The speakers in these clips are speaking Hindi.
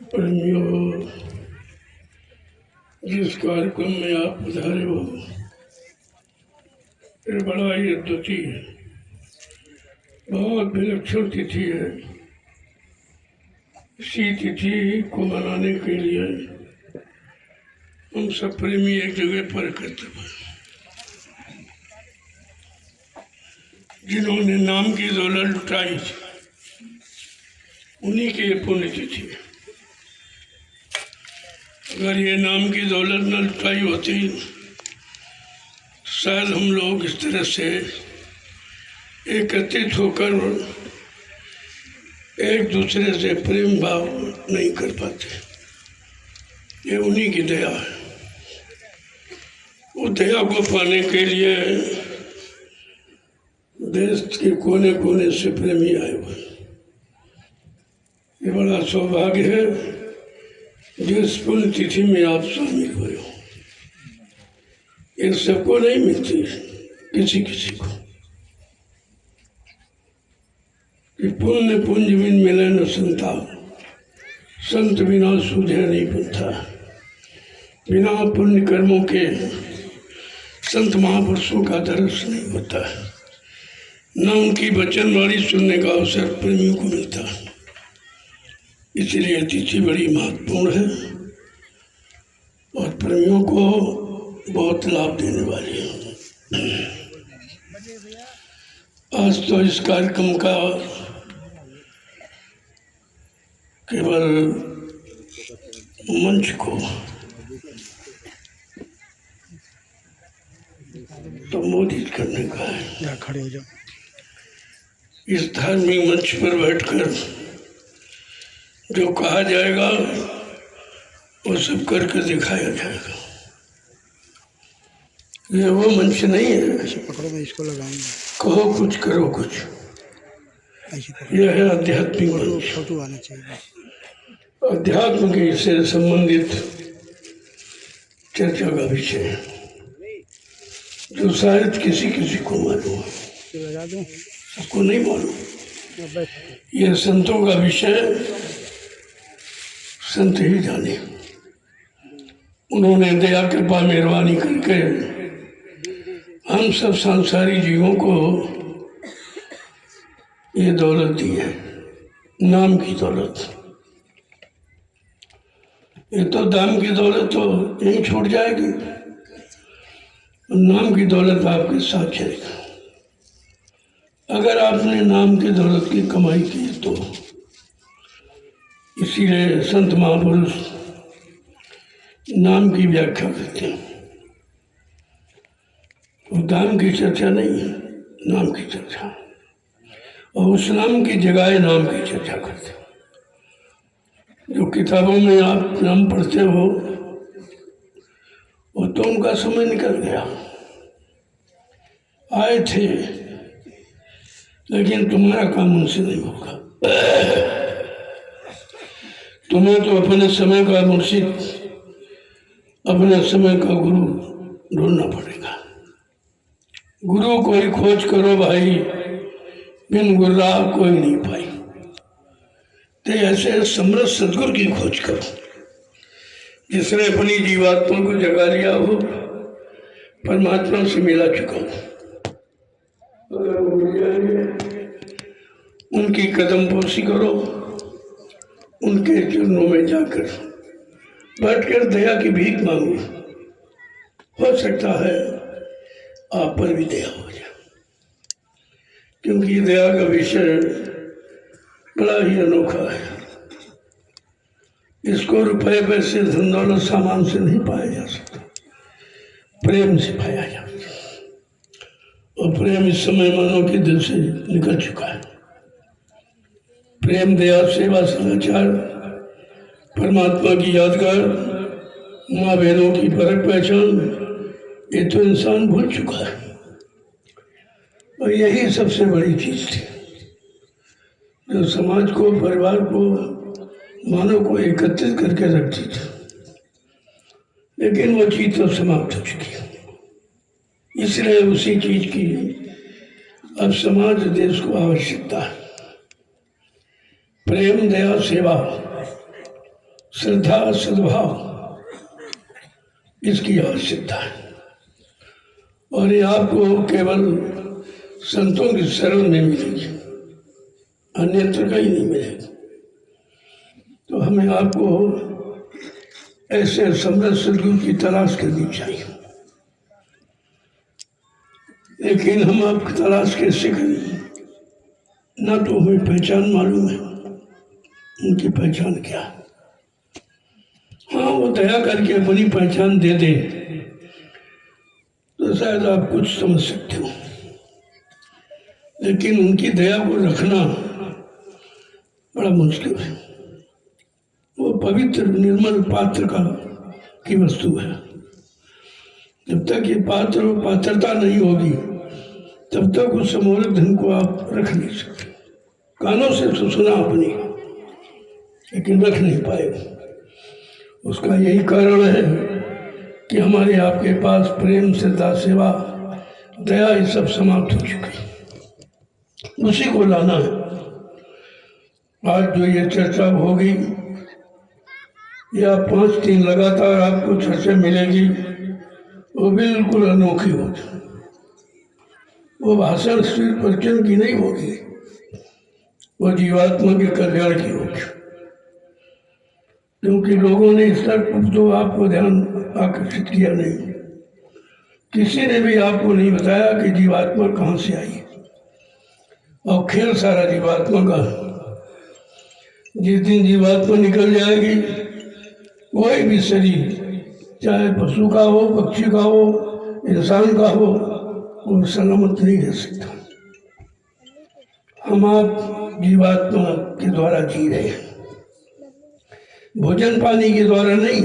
प्रेमियों, जिस कार्यक्रम में आप पधारे हो ये बड़ा ही अद्वितीय है, बहुत विलक्षण तिथि है। इसी तिथि को मनाने के लिए हम सब प्रेमी एक जगह पर एकत्र हुए। जिन्होंने नाम की दौलत लुटाई उन्हीं की पुण्य तिथि है। अगर ये नाम की दौलत न लुटाई होती शायद हम लोग इस तरह से एकत्रित होकर एक दूसरे से प्रेम भाव नहीं कर पाते। ये उन्हीं की दया है। वो दया को पाने के लिए देश के कोने कोने से प्रेमी आए हुए। ये बड़ा सौभाग्य है जिस पुण्य तिथि में आप शामिल हुए हो। ये सबको नहीं मिलती, किसी किसी को। कि पुण्य पुंज बिन मिले न संता, संत बिना सूझे नहीं पंथा। बिना पुण्य कर्मों के संत महापुरुषों का दर्शन नहीं होता है, न उनकी वचनवाणी सुनने का अवसर प्रेमियों को मिलता है। इसलिए तिथि बड़ी महत्वपूर्ण है और प्रेमियों को बहुत लाभ देने वाली है। आज तो इस कार्यक्रम का केवल मंच को संबोधित करने का है। खड़े हो जाओ। इस धार्मिक मंच पर बैठकर जो कहा जाएगा वो सब करके दिखाया जाएगा। ये वो मंच नहीं है ऐसे पकड़ो, मैं इसको लगाऊंगा। कहो कुछ करो कुछ। यह है आध्यात्मिक मंच। फोटो आना चाहिए। अध्यात्म के से संबंधित चर्चा का विषय है जो शायद किसी किसी को मालूम है, लगा दूं? सबको नहीं मालूम। यह संतों का विषय संत ही जाने। उन्होंने दया कृपा मेहरबानी करके हम सब सांसारिक जीवों को ये दौलत दी है, नाम की दौलत। ये तो दाम की दौलत तो यहीं छूट जाएगी, नाम की दौलत आपके साथ चलेगा। अगर आपने नाम की दौलत की कमाई की तो इसीलिए संत महापुरुष नाम की व्याख्या करते हैं। वो दाम की चर्चा नहीं है, नाम की चर्चा। और उस नाम की जगह नाम की चर्चा करते हैं। जो किताबों में आप नाम पढ़ते हो वो तो उनका समय निकल गया। आए थे लेकिन तुम्हारा काम उनसे नहीं होगा। तुम्हें तो अपने समय का मुर्शिद, अपने समय का गुरु ढूंढना पड़ेगा। गुरु कोई खोज करो भाई, बिन गुर्रा कोई नहीं पाई। तो ऐसे समृद्ध सदगुरु की खोज करो जिसने अपनी जीवात्मा को जगा लिया हो, परमात्मा से मिला चुका हो। अगर वो मिल जाएंगे उनकी कदम पोशी करो, उनके चरणों में जाकर बैठकर दया की भीख मांगो। हो सकता है आप पर भी दया हो जाए, क्योंकि दया का विषय बड़ा ही अनोखा है। इसको रुपए पैसे धन दौलत सामान से नहीं पाया जा सकता, प्रेम से पाया जा सकता। और प्रेम इस समय मानव के दिल से निकल चुका है। प्रेम, दया, सेवा, सदाचार, परमात्मा की यादगार, माँ बहनों की परख पहचान, ये तो इंसान भूल चुका है। और यही सबसे बड़ी चीज थी जो समाज को, परिवार को, मानव को एकत्रित करके रखती थी। लेकिन वो चीज तो समाप्त हो चुकी है। इसलिए उसी चीज की अब समाज, देश को आवश्यकता है। प्रेम, दया, सेवा श्रद्धा सद्भाव इसकी आवश्यकता है। और ये आपको केवल संतों की शरण में मिलेगी, अन्यत्र कहीं नहीं मिलेगी। तो हमें आपको ऐसे समृद्ध सद्गुरु की तलाश करनी चाहिए। लेकिन हम आपकी तलाश कैसे करें? ना तो हमें पहचान मालूम है, उनकी पहचान क्या है। हाँ, वो दया करके अपनी पहचान दे दे तो शायद आप कुछ समझ सकते हो, लेकिन उनकी दया को रखना बड़ा मुश्किल है। वो पवित्र निर्मल पात्र की वस्तु है। जब तक ये पात्र और पात्रता नहीं होगी तब तक उस अमूल्य धन को आप रख नहीं सकते। कानों से तो सुना अपनी, लेकिन रख नहीं पाए। उसका यही कारण है कि हमारे आपके पास प्रेम, श्रद्धा, सेवा, दया ये सब समाप्त हो चुकी। उसी को लाना है। आज जो ये चर्चा होगी या 5 दिन लगातार आपको चर्चा मिलेगी, वो बिल्कुल अनोखी होगी। वो भाषण सिर्फ प्रवचन की नहीं होगी, वो जीवात्मा के कल्याण की होगी। क्योंकि लोगों ने इस तक तो आपको ध्यान आकर्षित किया नहीं। किसी ने भी आपको नहीं बताया कि जीवात्मा कहाँ से आई, और खेल सारा जीवात्मा का। जिस दिन जीवात्मा निकल जाएगी, कोई भी शरीर, चाहे पशु का हो, पक्षी का हो, इंसान का हो, वो सलामत नहीं रह सकता। हम आप जीवात्मा के द्वारा जी रहे हैं, भोजन पानी के द्वारा नहीं,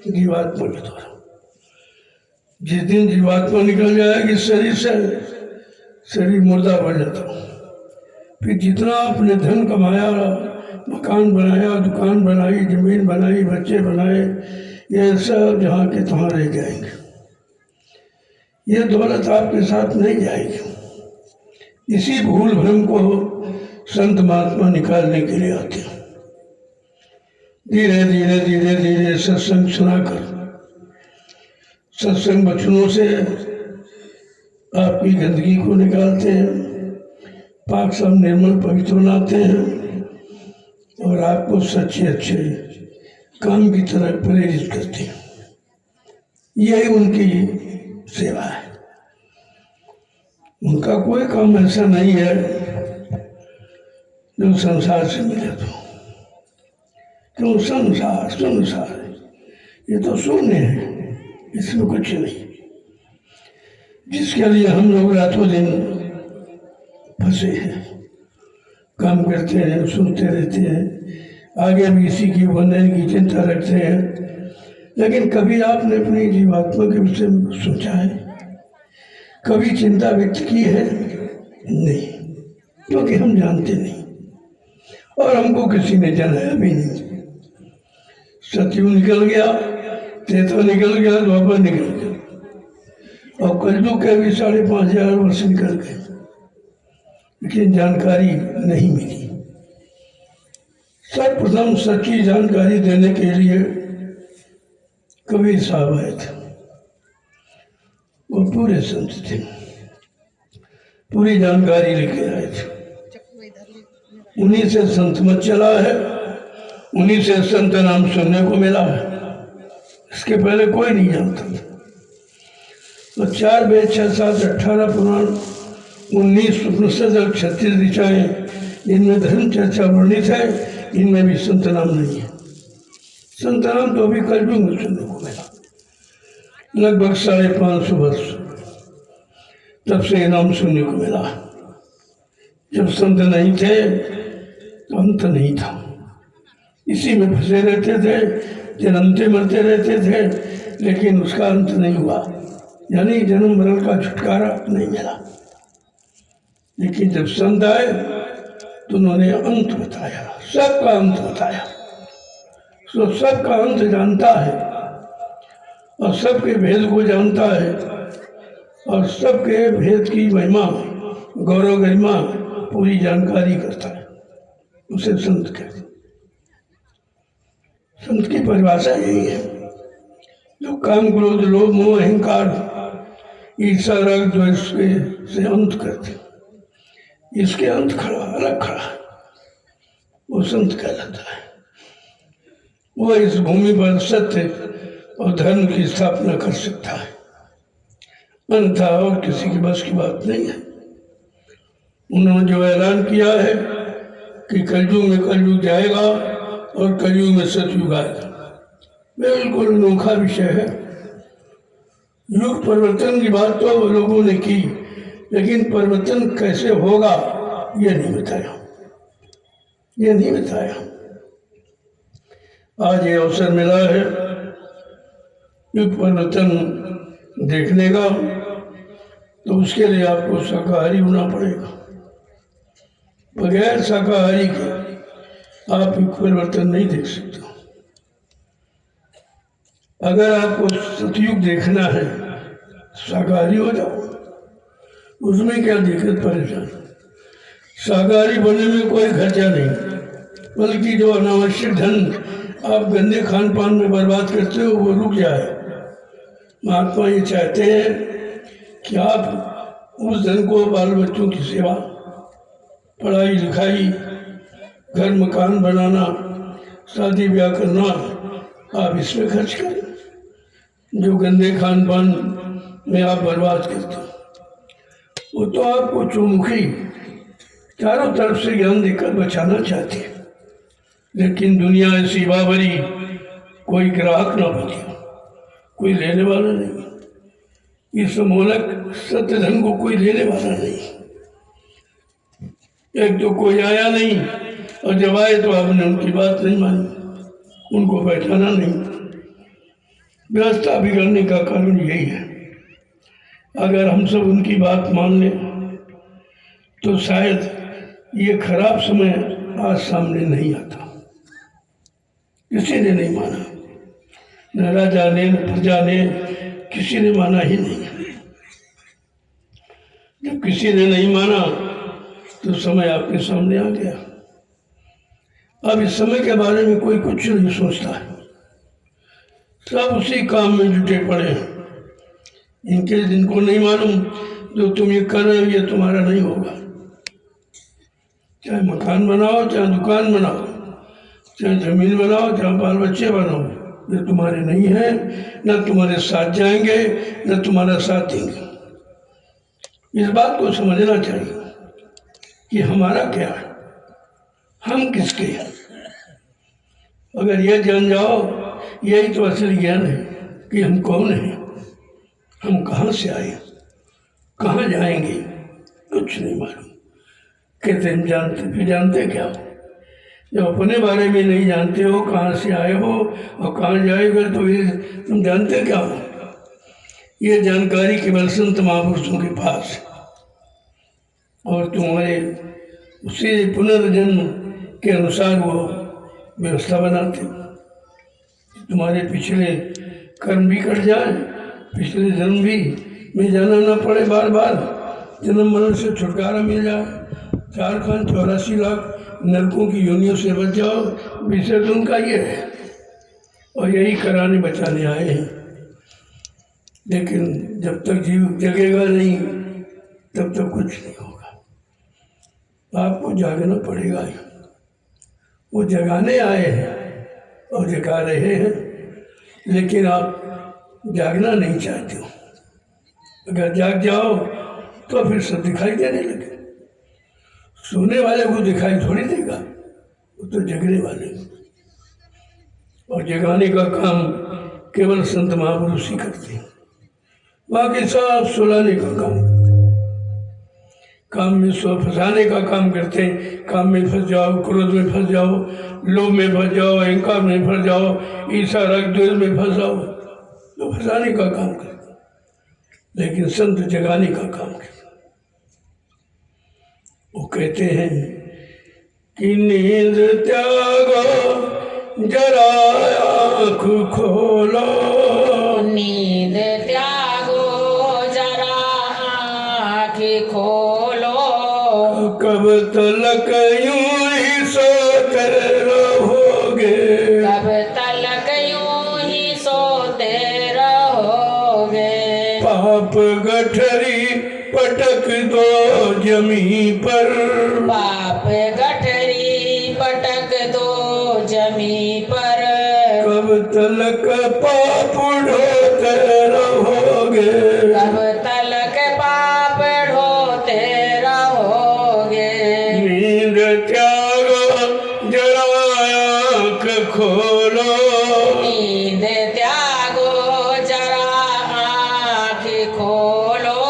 जीवात्मा के द्वारा। जिस दिन जीवात्मा निकल जाएगी शरीर से, शरीर मुर्दा पड़ जाता। फिर जितना आपने धन कमाया, मकान बनाया, दुकान बनाई, जमीन बनाई, बच्चे बनाए, ये सब जहाँ के तहाँ रह जाएंगे। ये दौलत आपके साथ नहीं जाएगी। इसी भूल भ्रम को संत महात्मा निकालने के लिए आते हैं। धीरे धीरे धीरे धीरे सत्संग सुनाकर, सत्संग वचनों से आपकी गंदगी को निकालते हैं, पाक सब निर्मल पवित्र बनाते हैं और आपको सच्चे अच्छे काम की तरफ प्रेरित करते हैं। यही उनकी सेवा है। उनका कोई काम ऐसा नहीं है जो संसार से मिले। तो क्यों संसार संसार, ये तो शून्य है, इसमें कुछ नहीं। जिसके लिए हम लोग रातों दिन फंसे हैं, काम करते हैं, सुनते रहते हैं, आगे भी इसी की बनने की चिंता रखते हैं। लेकिन कभी आपने अपनी जीवात्मा के विषय में सोचा है? कभी चिंता व्यक्त की है? नहीं, क्योंकि हम जानते नहीं और हमको किसी ने जनाया भी नहीं। सतयुग निकल गया, त्रेता निकल गया, द्वापर निकल गया, और कलयुग के भी 5,500 वर्ष निकल गए, लेकिन जानकारी नहीं मिली। सर्वप्रथम सच्ची जानकारी देने के लिए कबीर साहब आए थे। वो पूरे संत थे, पूरी जानकारी लेके आए थे। उन्हीं से संत मत चला है, उन्हीं से संत नाम सुनने को मिला है। इसके पहले कोई नहीं जानता था। तो 4 वेद, 6, 7, 18 पुराण, 19 उपनिषद और 36 ऋचाएं, इनमें धर्म चर्चा वर्णित है, इनमें भी संत नाम नहीं है। संत नाम तो अभी कलयुग में सुनने को मिला, लगभग 550 वर्ष तब से ये नाम सुनने को मिला। जब संत नहीं थे तो अंत नहीं था, इसी में फंसे रहते थे, जन्मते मरते रहते थे, लेकिन उसका अंत नहीं हुआ, यानी जन्म मरण का छुटकारा नहीं मिला। लेकिन जब संत आए तो उन्होंने अंत बताया, सबका अंत बताया। तो सबका अंत जानता है और सबके भेद को जानता है और सबके भेद की महिमा, गौरव गरिमा पूरी जानकारी करता है, उसे संत कहते। संत की परिभाषा यही है, जो काम क्रोध लोभ मोह अहंकार ईर्षा राग द्वेष से अंत करते, इसके अंत खड़ा अलग खड़ा, वो संत कहलाता है। वो इस भूमि पर सत्य और धर्म की स्थापना कर सकता है, अन्यथा और किसी की बस की बात नहीं है। उन्होंने जो ऐलान किया है कि कलयुग में कलयुग जाएगा और कलयुग में सतयुग आएगा, बिल्कुल अनोखा विषय है। युग परिवर्तन की बात तो लोगों ने की, लेकिन परिवर्तन कैसे होगा ये नहीं बताया, ये नहीं बताया। आज ये अवसर मिला है युग परिवर्तन देखने का, तो उसके लिए आपको शाकाहारी होना पड़ेगा। बगैर शाकाहारी के आप युग परिवर्तन नहीं देख सकते। अगर आपको सतयुग देखना है, शाकाहारी हो जाओ, उसमें क्या दिक्कत परेशान। शाकाहारी बनने में कोई खर्चा नहीं, बल्कि जो अनावश्यक धन आप गंदे खान पान में बर्बाद करते हो वो रुक जाए। महात्मा ये चाहते हैं कि आप उस धन को बाल बच्चों की सेवा, पढ़ाई लिखाई, घर मकान बनाना, शादी ब्याह करना, आप इसमें खर्च करें, जो गंदे खान पान में आप बर्बाद करते हो। वो तो आपको चौमुखी चारों तरफ से ज्ञान देकर बचाना चाहती है, लेकिन दुनिया ऐसी बाबरी, कोई ग्राहक ना बचे, कोई लेने वाला नहीं। इस मोलक सत्य धन को कोई लेने वाला नहीं। एक तो कोई आया नहीं, और जब आए तो आपने उनकी बात नहीं मानी, उनको बैठाना नहीं। व्यवस्था बिगड़ने का कारण यही है। अगर हम सब उनकी बात मान लें तो शायद ये खराब समय आज सामने नहीं आता। किसी ने नहीं माना, न राजा ने न प्रजा ने, किसी ने माना ही नहीं। जब किसी ने नहीं माना तो समय आपके सामने आ गया। अब इस समय के बारे में कोई कुछ नहीं सोचता है, सब उसी काम में जुटे पड़े हैं। इनके जिनको नहीं मालूम जो तुम ये कर रहे हो ये तुम्हारा नहीं होगा। चाहे मकान बनाओ, चाहे दुकान बनाओ, चाहे जमीन बनाओ, चाहे बाल बच्चे बनाओ, ये तुम्हारे नहीं है, न तुम्हारे साथ जाएंगे न तुम्हारा साथ देंगे। इस बात को समझना चाहिए कि हमारा क्या है, हम किसके हैं। अगर यह जान जाओ, यही तो असली ज्ञान है कि हम कौन हैं, हम कहाँ से आए, कहाँ जाएंगे, कुछ नहीं मालूम। कहते हम जानते, फिर जानते क्या हो। जब अपने बारे में नहीं जानते हो, कहाँ से आए हो और कहाँ जाएगा, तो ये तुम जानते क्या हो। ये जानकारी केवल संत महापुरुषों के पास है, और तुम्हारे उसी पुनर्जन्म के अनुसार वो व्यवस्था बनाते। तुम्हारे पिछले कर्म भी कट जाए, पिछले जन्म भी में जाना ना पड़े, बार बार जन्म मरण से छुटकारा मिल जाए, 4,84 लाख नरकों की योनियों से बच जाओ, विषय तो उनका ये है, और यही कराने बचाने आए हैं। लेकिन जब तक जीव जगेगा नहीं तब तक कुछ नहीं होगा। आपको जागना पड़ेगा ही। वो जगाने आए हैं और जगा रहे हैं, लेकिन आप जागना नहीं चाहते हो। अगर जाग जाओ तो फिर सब दिखाई देने लगे। सोने वाले को दिखाई थोड़ी देगा, वो तो जगने वाले को। और जगाने का काम केवल संत महापुरुष ही करते हैं, बाकी सब सुलाने का काम में सो फंसाने का काम करते हैं। काम में फंस जाओ, क्रोध में फंस जाओ, लोभ में फंस जाओ, अहंकार में फंस जाओ, ईर्ष्या राग द्वेष में फंस जाओ, तो फंसाने का काम करते। लेकिन संत जगाने का काम करते। वो कहते हैं कि नींद त्यागो जरा आँख खोलो, नींद त्यागो जरा आँख खोलो, कब तलक यूं ही सोते रहोगे, कब तलक गठरी पटक दो जमी पर, पाप गठरी पटक दो जमी पर, कब तलक पाप ढोते रहोगे, कब तलक पाप ढोते रहोगे। नींद त्यागो जरा आँख खोलो, नींद त्यागो जरा आँख खोलो,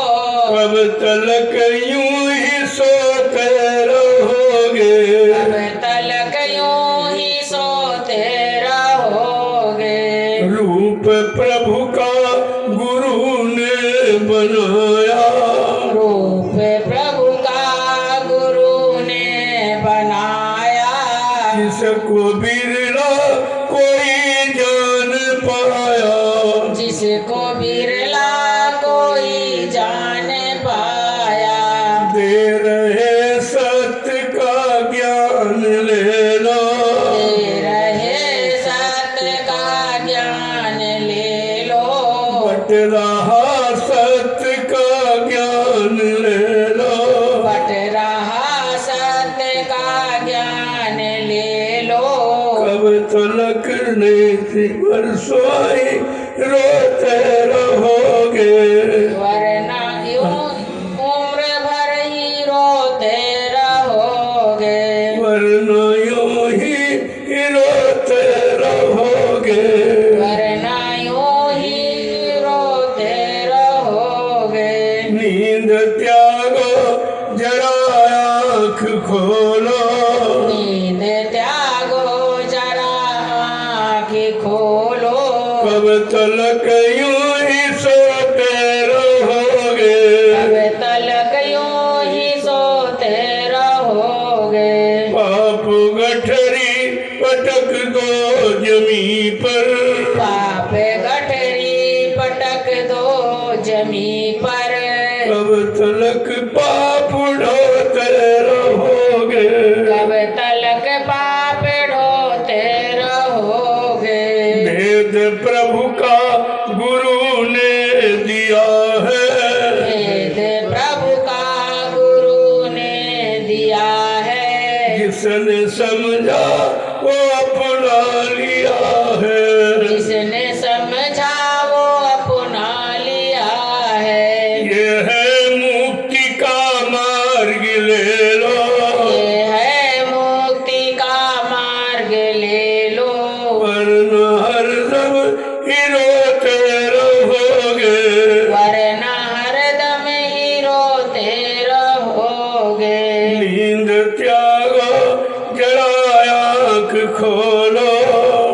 कब तलक यूं ही सोते रहोगे, कब तलक यूं ही सोते रहोगे। रूप प्रभु का गुरु ने बनाया, रूप प्रभु का गुरु ने बनाया, जिसको बिरला कोई जान पाया, जिसको बिरला कोई जान पाया। दे रहे सत्य का ज्ञान ले लो, दे रहे सत्य का ज्ञान ले लो, बट रहा सत्य का ज्ञान ले लो, बट रहा सत्य का ज्ञान ले लो। कब तलक नहीं बरसोई रोते रहोगे, वरना यूं उम्र भर ही रोते रहोगे, वरना यूं ही रोते रहोगे, वरना यूं ही रोते रहोगे। नींद त्यागो जरा आँख खोलो, नींद त्यागो जरा आँख खोलो, कब तलक यूं ही सोते रहोगे, कब तलक यूं ही सोते रहोगे। पाप गठरी पटक दो जमी पर, पाप गठरी पटक दो जमी पर, कब तलक पाप ढोते रहोगे, कब तलक पाप ढोते रहोगे। वेद प्रभु का गुरु ने दिया है, वेद प्रभु का गुरु ने दिया है, जिसने समझा वो अपना लिया है, जिसने समझा वो अपना लिया है। ये है मुक्ति का मार्ग ले लो, ये है मुक्ति का मार्ग ले लो, वरना हरदम ही रोते रहोगे, वरना हरदम ही रोते रहोगे। नींद त्यागो जरा आँख खोलो,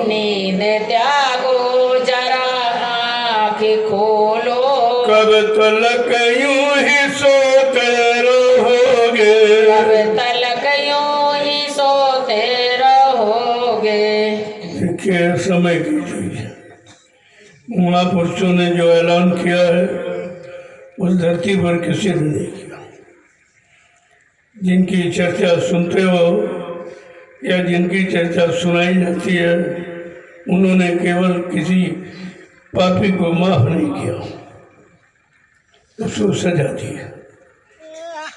नींद त्यागो जरा आँख खोलो, कब तलक यूं ही सोते रहोगे, कब तलक यूं ही सोते रहोगे। देखिए समय की चीज है। महापुरुषों ने जो ऐलान किया है उस धरती पर किसी ने नहीं किया। जिनकी चर्चा सुनते हो या जिनकी चर्चा सुनाई जाती है उन्होंने केवल किसी पापी को माफ नहीं किया, उसको सजा दी है।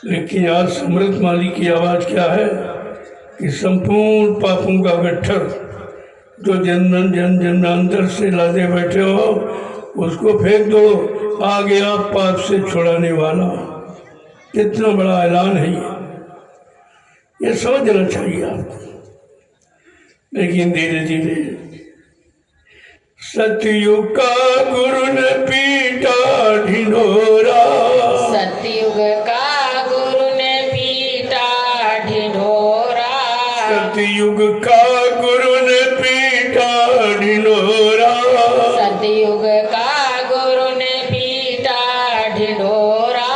लेकिन आज समृद्ध माली की आवाज़ क्या है कि संपूर्ण पापों का गट्ठर जो जन अंदर से लादे बैठे हो उसको फेंक दो, आ गया पाप से छुड़ाने वाला। कितना बड़ा ऐलान है ये समझना चाहिए आपको। लेकिन धीरे धीरे सतयुग का गुरु ने पीटा ढिंढोरा, सतयुग का गुरु ने पीटा ढिंढोरा, सतयुग का गुरु ने पीटा ढिंढोरा, सतयुग का गुरु ने पीटा ढिंढोरा।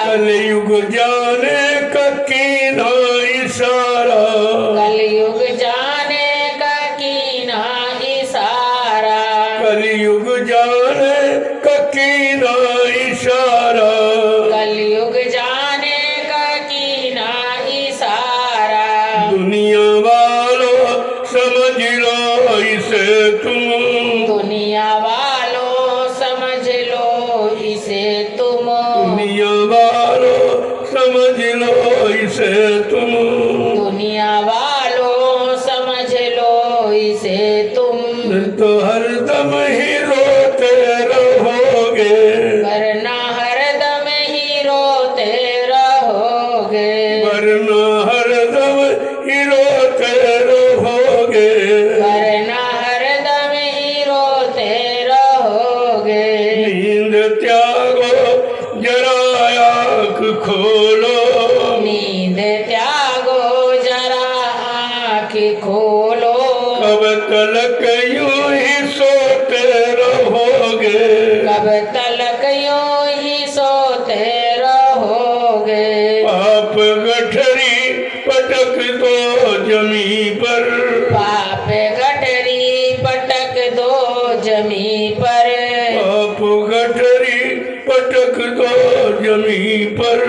कलयुग जाने का कीना इशारा, कलयुग जाने का कीना इशारा, कलयुग जाने का कीना इशारा, कलयुग जाने का कीना इशारा। दुनिया वालों समझ लो इसे तुम, दुनिया वालों समझ लो इसे तुम, इसे तुम, दुनिया वालों समझ लो इसे तुम, तो हरदम ही रोते रहोगे, वरना हरदम ही रोते रहोगे, वरना हरदम ही रोते रहोगे। वरना हरदम ही रोते रहोगे। नींद त्यागो जरा आँख खोलो, नींद त्यागो जरा आँख खोलो, कब तलक यूं ही सोते रहोगे, कब तलक यूं ही सोते रहोगे। पाप गठरी पटक दो जमी पर, पाप गठरी पटक दो जमी पर, पाप गठरी पटक दो जमी पर,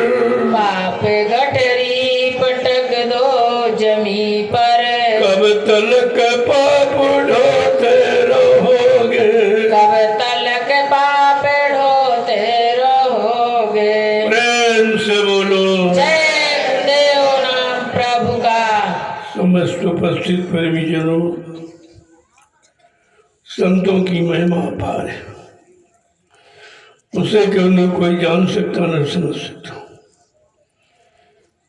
पाप गठरी पटक दो जमी पर, कब तलक पाप ढोते रहोगे, कब तलक पाप ढोते रहोगे। प्रेम से बोलो। जय गुरुदेव नाम प्रभु का। समस्त उपस्थित प्रेमीजनों, संतों की महिमा अपार है, उसे क्यों न कोई जान सकता न समझ सकता।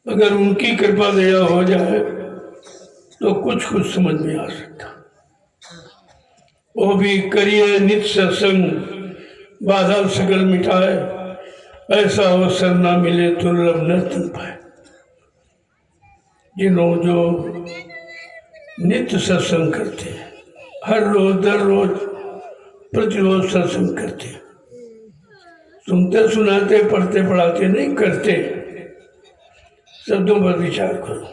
अगर उनकी कृपा दया हो जाए तो कुछ कुछ समझ में आ सकता। वो भी करिए नित्य सत्संग, बाधा सकल मिटाए, ऐसा अवसर ना मिले दुर्लभ न तन पाए। जिन्हों जो नित्य सत्संग करते हैं, हर रोज दर रोज प्रतिरोज सत्संग करते हैं, सुनते सुनाते पढ़ते पढ़ाते नहीं करते। शब्दों पर विचार करो।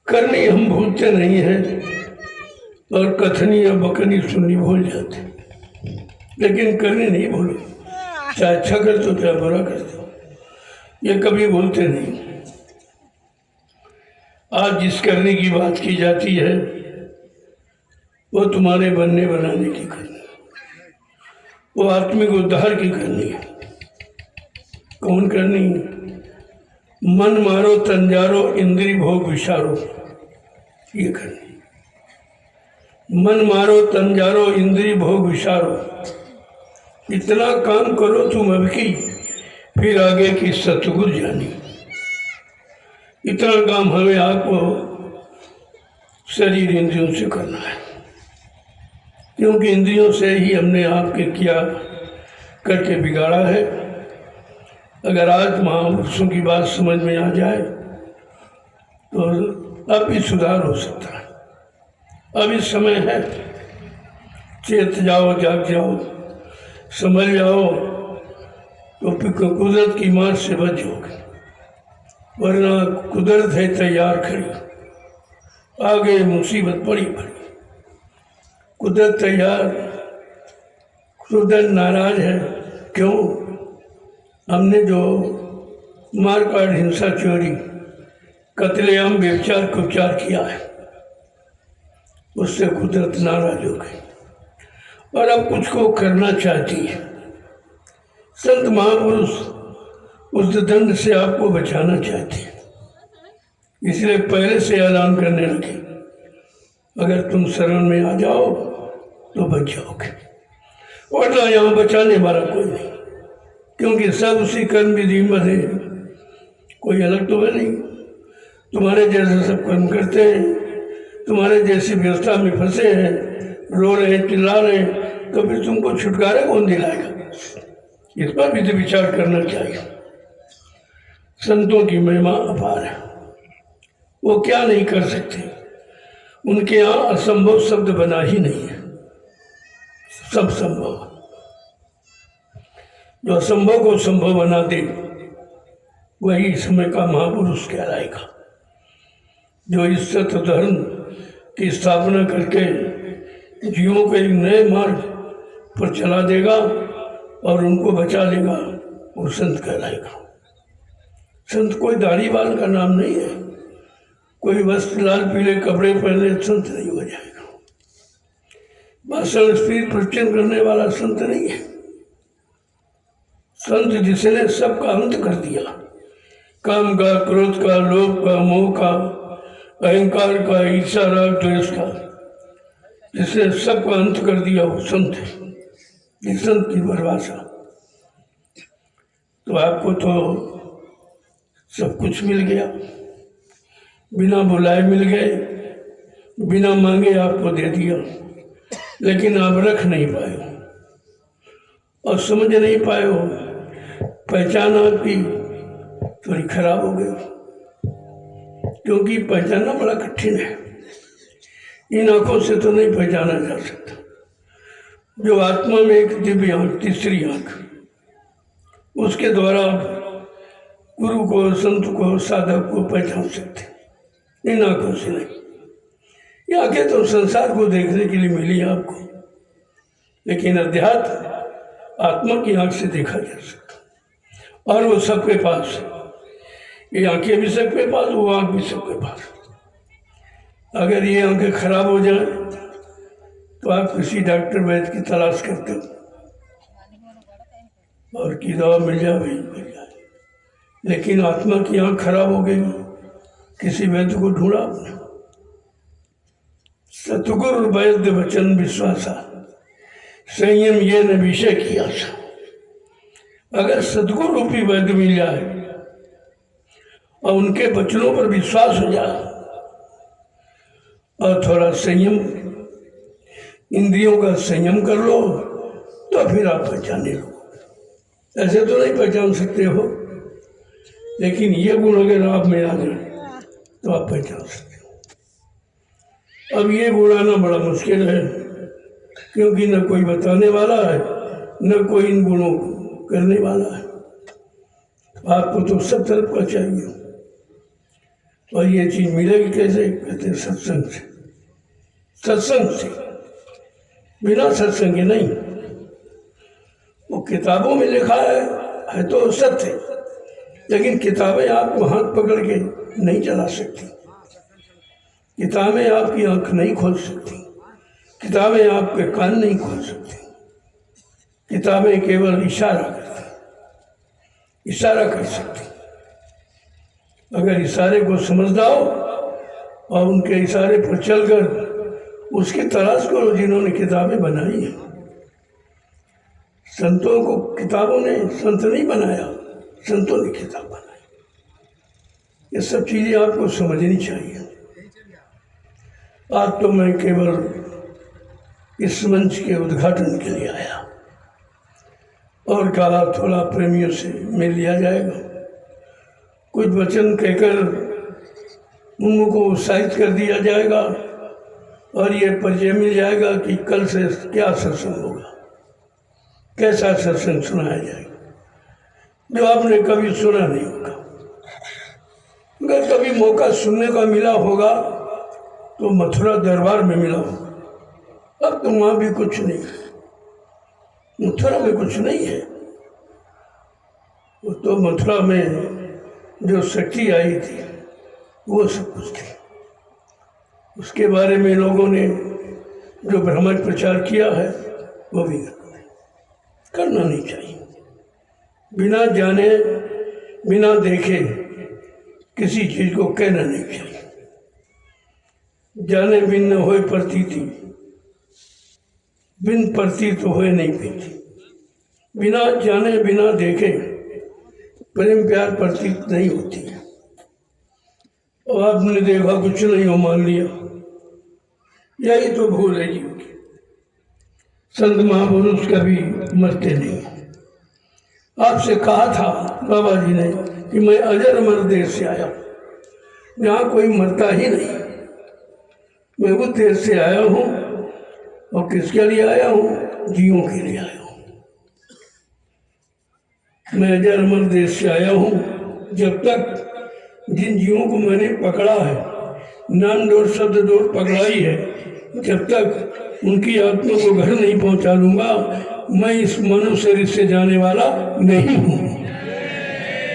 करनी हम भूलते नहीं हैं और कथनी या बकनी सुननी भूल जाते, लेकिन करनी नहीं भूलो। चाहे अच्छा कर दो चाहे बुरा कर दो, ये कभी भूलते नहीं। आज जिस करने की बात की जाती है वो तुम्हारे बनने बनाने की करनी है, वो आत्मिक उद्धार की करनी है। कौन करनी? मन मारो तंजारो इंद्री भोग विचारो, ये करनी। मन मारो तंजारो इंद्री भोग विचारो, इतना काम करो तुम अब की, फिर आगे की सतगुरु जानी। इतना काम हमें आपको शरीर इंद्रियों से करना है, क्योंकि इंद्रियों से ही हमने आपके किया करके बिगाड़ा है। अगर आज महापुरुषों की बात समझ में आ जाए तो अब भी सुधार हो सकता है। अभी समय है, चेत जाओ, जाग जाओ, समझ जाओ तो फिर कुदरत की मार से बच जाओगे, वरना कुदरत है तैयार खड़ी, आगे मुसीबत बड़ी बड़ी। कुदरत तैयार, कुदरत नाराज है। क्यों? हमने जो मारकाट, हिंसा, चोरी, कत्लेआम, व्यभिचार कुचार किया है, उससे कुदरत नाराज हो गई और अब कुछ को करना चाहती है। संत महापुरुष उस दंड से आपको बचाना चाहते हैं, इसलिए पहले से ऐलान करने लगे, अगर तुम शरण में आ जाओ तो बच जाओगे, वरना यहाँ बचाने वाला कोई नहीं, क्योंकि सब उसी कर्म विधि में है, कोई अलग तो है नहीं। तुम्हारे जैसे सब कर्म करते हैं, तुम्हारे जैसी व्यवस्था में फंसे हैं, रो रहे हैं, चिल्ला रहे हैं, तो फिर तुमको छुटकारा कौन दिलाएगा? इस पर भी तो विचार करना चाहिए। संतों की महिमा अपार है, वो क्या नहीं कर सकते। उनके यहाँ असंभव शब्द बना ही नहीं है, सब संभव। जो असंभव को संभव बना दे वही समय का महापुरुष कहलाएगा। जो इस सत्य धर्म की स्थापना करके जीवों को एक नए मार्ग पर चला देगा और उनको बचा लेगा, वो संत कहलाएगा। संत कोई दाढ़ी बाल का नाम नहीं है, कोई बस लाल पीले कपड़े पहने संत नहीं हो जाएगा। भाषण स्पीच प्रवचन करने वाला संत नहीं है। संत जिसने सबका अंत कर दिया, काम का, क्रोध का, लोभ का, मोह का, अहंकार का, ईर्ष्या, राग, द्वेष का, जिसने सबका अंत कर दिया वो संत है। ये संत की परिभाषा। तो आपको तो सब कुछ मिल गया, बिना बुलाए मिल गए, बिना मांगे आपको दे दिया, लेकिन आप रख नहीं पाए हो और समझ नहीं पाए हो। पहचान आपकी थोड़ी खराब हो गई, क्योंकि पहचानना बड़ा कठिन है। इन आंखों से तो नहीं पहचाना जा सकता। जो आत्मा में एक दिव्य आंख, तीसरी आंख, उसके द्वारा गुरु को, संत को, साधक को पहचान सकते। इन आंखों से नहीं। ये आंखें तो संसार को देखने के लिए मिली आपको, लेकिन अध्यात्म आत्मा की आंख से देखा जा सकता, और वो सबके पास है। ये आंखें भी सबके पास, वो आंख भी सबके पास। अगर ये आंखें खराब हो जाए तो आप किसी डॉक्टर वैद्य की तलाश करते हो, और की दवा मिल जाए वही मिल जाए। लेकिन आत्मा की आंख खराब हो गई, किसी वैद्य को ढूंढा आपने। सतगुरु वैद्य वचन विश्वासा, संयम ये न विषय की आशा। अगर सतगुरु रूपी वैद्य मिल जाए और उनके वचनों पर विश्वास हो जाए और थोड़ा संयम, इंद्रियों का संयम कर लो, तो फिर आप पहचाने लो। ऐसे तो नहीं पहचान सकते हो, लेकिन ये गुण अगर आप में आ जाए तो आप पहचान सकते हो। अब ये गुण आना बड़ा मुश्किल है, क्योंकि न कोई बताने वाला है, न कोई इन गुणों को करने वाला है। आपको तो सब तरफ का चाहिए, और ये चीज मिलेगी कैसे? कहते हैं सत्संग से। सत्संग से, बिना सत्संग के नहीं। वो किताबों में लिखा है तो सत्य, लेकिन किताबें आपको हाथ पकड़ के नहीं चला सकती। किताबें आपकी आंख नहीं खोल सकती, किताबें आपके कान नहीं खोल सकती। किताबें केवल इशारा करती, इशारा कर सकती। अगर इशारे को समझ जाओ और उनके इशारे पर चलकर उसकी तलाश करो जिन्होंने किताबें बनाई हैं। संतों को किताबों ने संत नहीं बनाया, संतों ने किताब बनाई। ये सब चीजें आपको समझनी चाहिए। आज तो मैं केवल इस मंच के उद्घाटन के लिए आया और कहा थोड़ा प्रेमियों से मिल लिया जाएगा, कुछ वचन कहकर उनको उत्साहित कर दिया जाएगा, और ये परिचय मिल जाएगा कि कल से क्या सत्संग होगा, कैसा सत्संग सुनाया जाएगा, जो आपने कभी सुना नहीं होगा। अगर कभी मौका सुनने का मिला होगा तो मथुरा दरबार में मिला होगा। अब तो वहाँ भी कुछ नहीं है, मथुरा में कुछ नहीं है। वो तो मथुरा में जो शक्ति आई थी वो सब कुछ थी। उसके बारे में लोगों ने जो भ्रमण प्रचार किया है वो भी करना नहीं चाहिए। बिना जाने बिना देखे किसी चीज को कहना नहीं चाहिए। जाने बिन न होए प्रतीति, बिन प्रतीत होए नहीं पीती। बिना जाने बिना देखे प्रेम प्यार प्रतीत नहीं होती है। और आपने देखा कुछ नहीं हो, मान लिया, यही तो भूल है जीव की। संत महापुरुष कभी मरते नहीं। आपसे कहा था बाबा जी ने कि मैं अजर अमर देश से आया हूँ, जहाँ कोई मरता ही नहीं। मैं उस देश से आया हूँ, और किसके लिए आया हूँ? जीवों के लिए आया हूँ। मैं अजर अमर देश से आया हूँ। जब तक जिन जीवों को मैंने पकड़ा है, नाम डोर शब्द डोर पकड़ाई है, जब तक उनकी आत्मा को घर नहीं पहुंचा दूंगा, मैं इस मनुष्य शरीर से जाने वाला नहीं हूँ।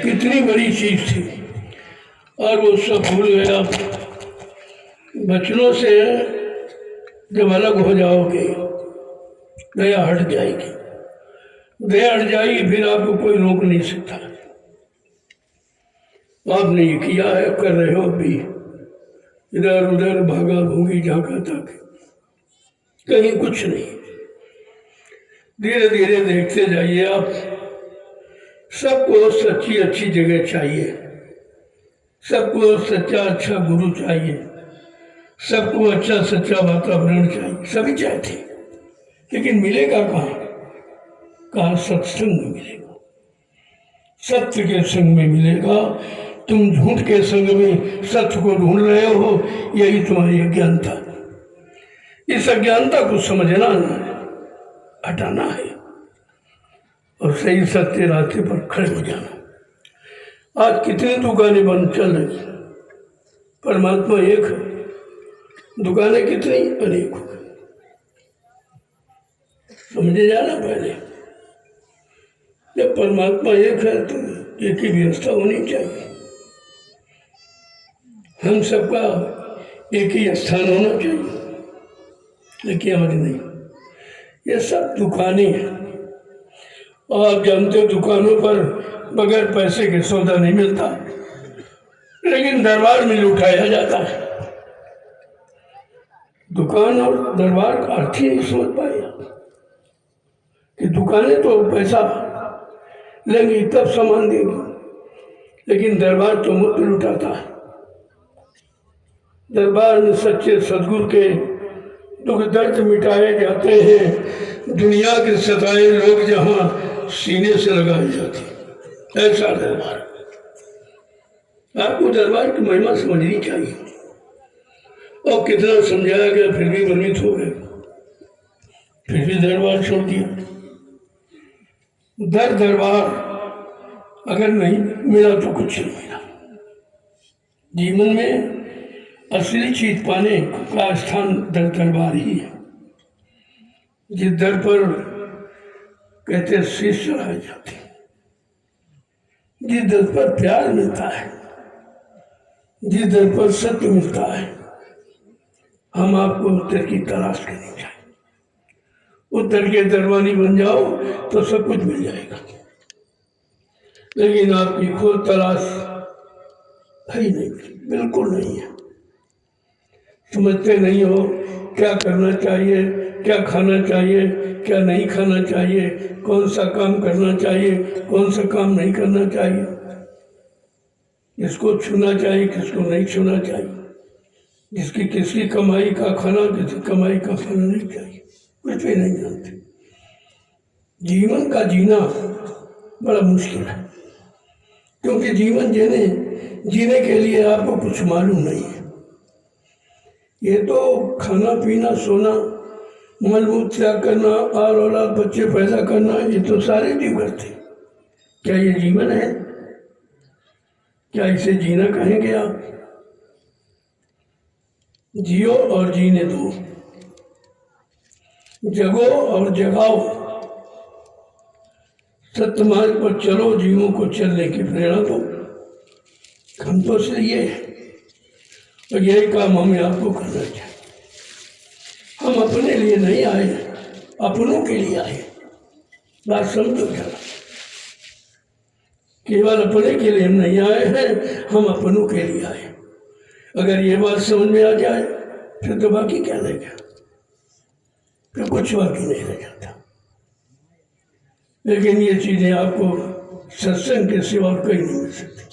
कितनी बड़ी चीज थी, और वो सब भूल गया। बचनों से जब अलग हो जाओगे दया हट जाएगी। दया हट जाएगी, फिर आपको कोई रोक नहीं सकता। आपने ये किया है, कर रहे हो भी, इधर उधर भागा भूगी झांका तक, कहीं कुछ नहीं। धीरे धीरे देखते जाइए आप। सबको सच्ची अच्छी जगह चाहिए, सबको सच्चा अच्छा गुरु चाहिए, सबको अच्छा सच्चा वातावरण चाहिए, सभी चाहते हैं, लेकिन मिलेगा कहाँ? कहाँ? सत्संग में मिलेगा, सत्य के संग में मिलेगा। तुम झूठ के संग में सत्य को ढूंढ रहे हो, यही तुम्हारी अज्ञानता। इस अज्ञानता को समझना है, हटाना है और सही सत्य रास्ते पर खड़े हो जाना। आज कितनी दुकानें बंद चल रही, परमात्मा एक है, दुकानें कितनी अनेक हो गई। समझे जाना पहले, जब परमात्मा एक है तो एक ही व्यवस्था होनी चाहिए, हम सबका एक ही स्थान होना चाहिए, लेकिन आज नहीं। ये सब दुकानें हैं, और आप जानते हो दुकानों पर बगैर पैसे के सौदा नहीं मिलता, लेकिन दरबार में लुटाया जाता है। दुकान और दरबार का अर्थ ही नहीं समझ पाए कि दुकानें तो पैसा लेंगी तब सामान देंगी, लेकिन दरबार तो मुफ्त लुटाता है। दरबार में सच्चे सदगुरु के दुख दर्द मिटाए जाते हैं, दुनिया के सताए लोग जहां सीने से लगाए जाते, ऐसा दरबार। आपको दरबार की महिमा समझनी चाहिए। और कितना समझाया गया फिर भी भ्रमित हो गए, फिर भी दरबार छोड़ दिया। दरबार अगर नहीं मिला तो कुछ नहीं मिला। जीवन में असली चीज पाने का स्थान दरबार ही है, जिस दर पर कहते शीश चढ़ाए जाते, जिस दर पर प्यार मिलता है, जिस दर पर सत्य मिलता है, हम आपको उस दर की तलाश करनी चाहिए। उस दर के दरबारी बन जाओ तो सब कुछ मिल जाएगा, लेकिन आपकी खोज तलाश है ही नहीं, बिल्कुल नहीं है। समझते नहीं हो क्या करना चाहिए, क्या खाना चाहिए, क्या नहीं खाना चाहिए, कौन सा काम करना चाहिए, कौन सा काम नहीं करना चाहिए, किसको छूना चाहिए, किसको नहीं छूना चाहिए, जिसकी किसकी कमाई का खाना, किसी कमाई का खाना नहीं चाहिए, कुछ भी नहीं जानते। जीवन का जीना बड़ा मुश्किल है, क्योंकि जीवन जीने के लिए आपको कुछ मालूम नहीं है। ये तो खाना पीना सोना, मलबूत त्याग करना और औलाद बच्चे पैदा करना, ये तो सारे जीव करते। क्या ये जीवन है? क्या इसे जीना कहेंगे आप? जियो और जीने दो, जगो और जगाओ, सत्य मार्ग पर चलो, जीवों को चलने की प्रेरणा दो। हम तो सिर्फ ये है, और यही काम हमें आपको करना चाहिए। हम अपने लिए नहीं आए, अपनों के लिए आए। बात समझो जरा, केवल अपने के लिए हम नहीं आए हैं, हम अपनों के लिए आए। अगर ये बात समझ में आ जाए फिर तो बाकी क्या रह गया, फिर कुछ बाकी नहीं रह जाता। लेकिन ये चीजें आपको सत्संग के सिवा और कहीं नहीं मिल सकती।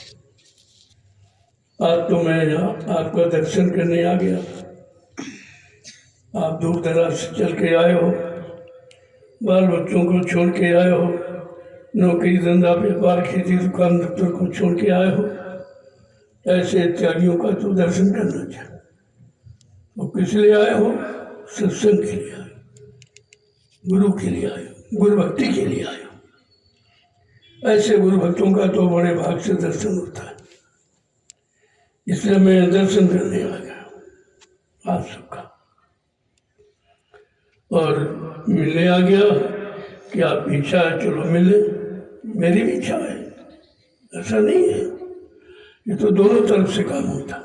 आज तो मैं यहाँ आपका दर्शन करने आ गया, आप दूर दराज से चल के आए हो, बाल बच्चों को छोड़ के आए हो, नौकरी धंधा व्यापार खेती दुकान दफ्तर को छोड़ के आए हो, ऐसे त्यागियों का तो दर्शन करना चाहिए। तो किस लिए आए हो? सत्संग के लिए आए, गुरु के लिए आए, गुरु भक्ति के लिए आए हो। ऐसे गुरु भक्तों का तो बड़े भाग से दर्शन होता है, इसलिए मैं दर्शन करने आ गया आप सबका, और मिलने आ गया कि आपकी इच्छा है चलो मिले। मेरी भी इच्छा है, ऐसा नहीं है, ये तो दोनों तरफ से काम होता।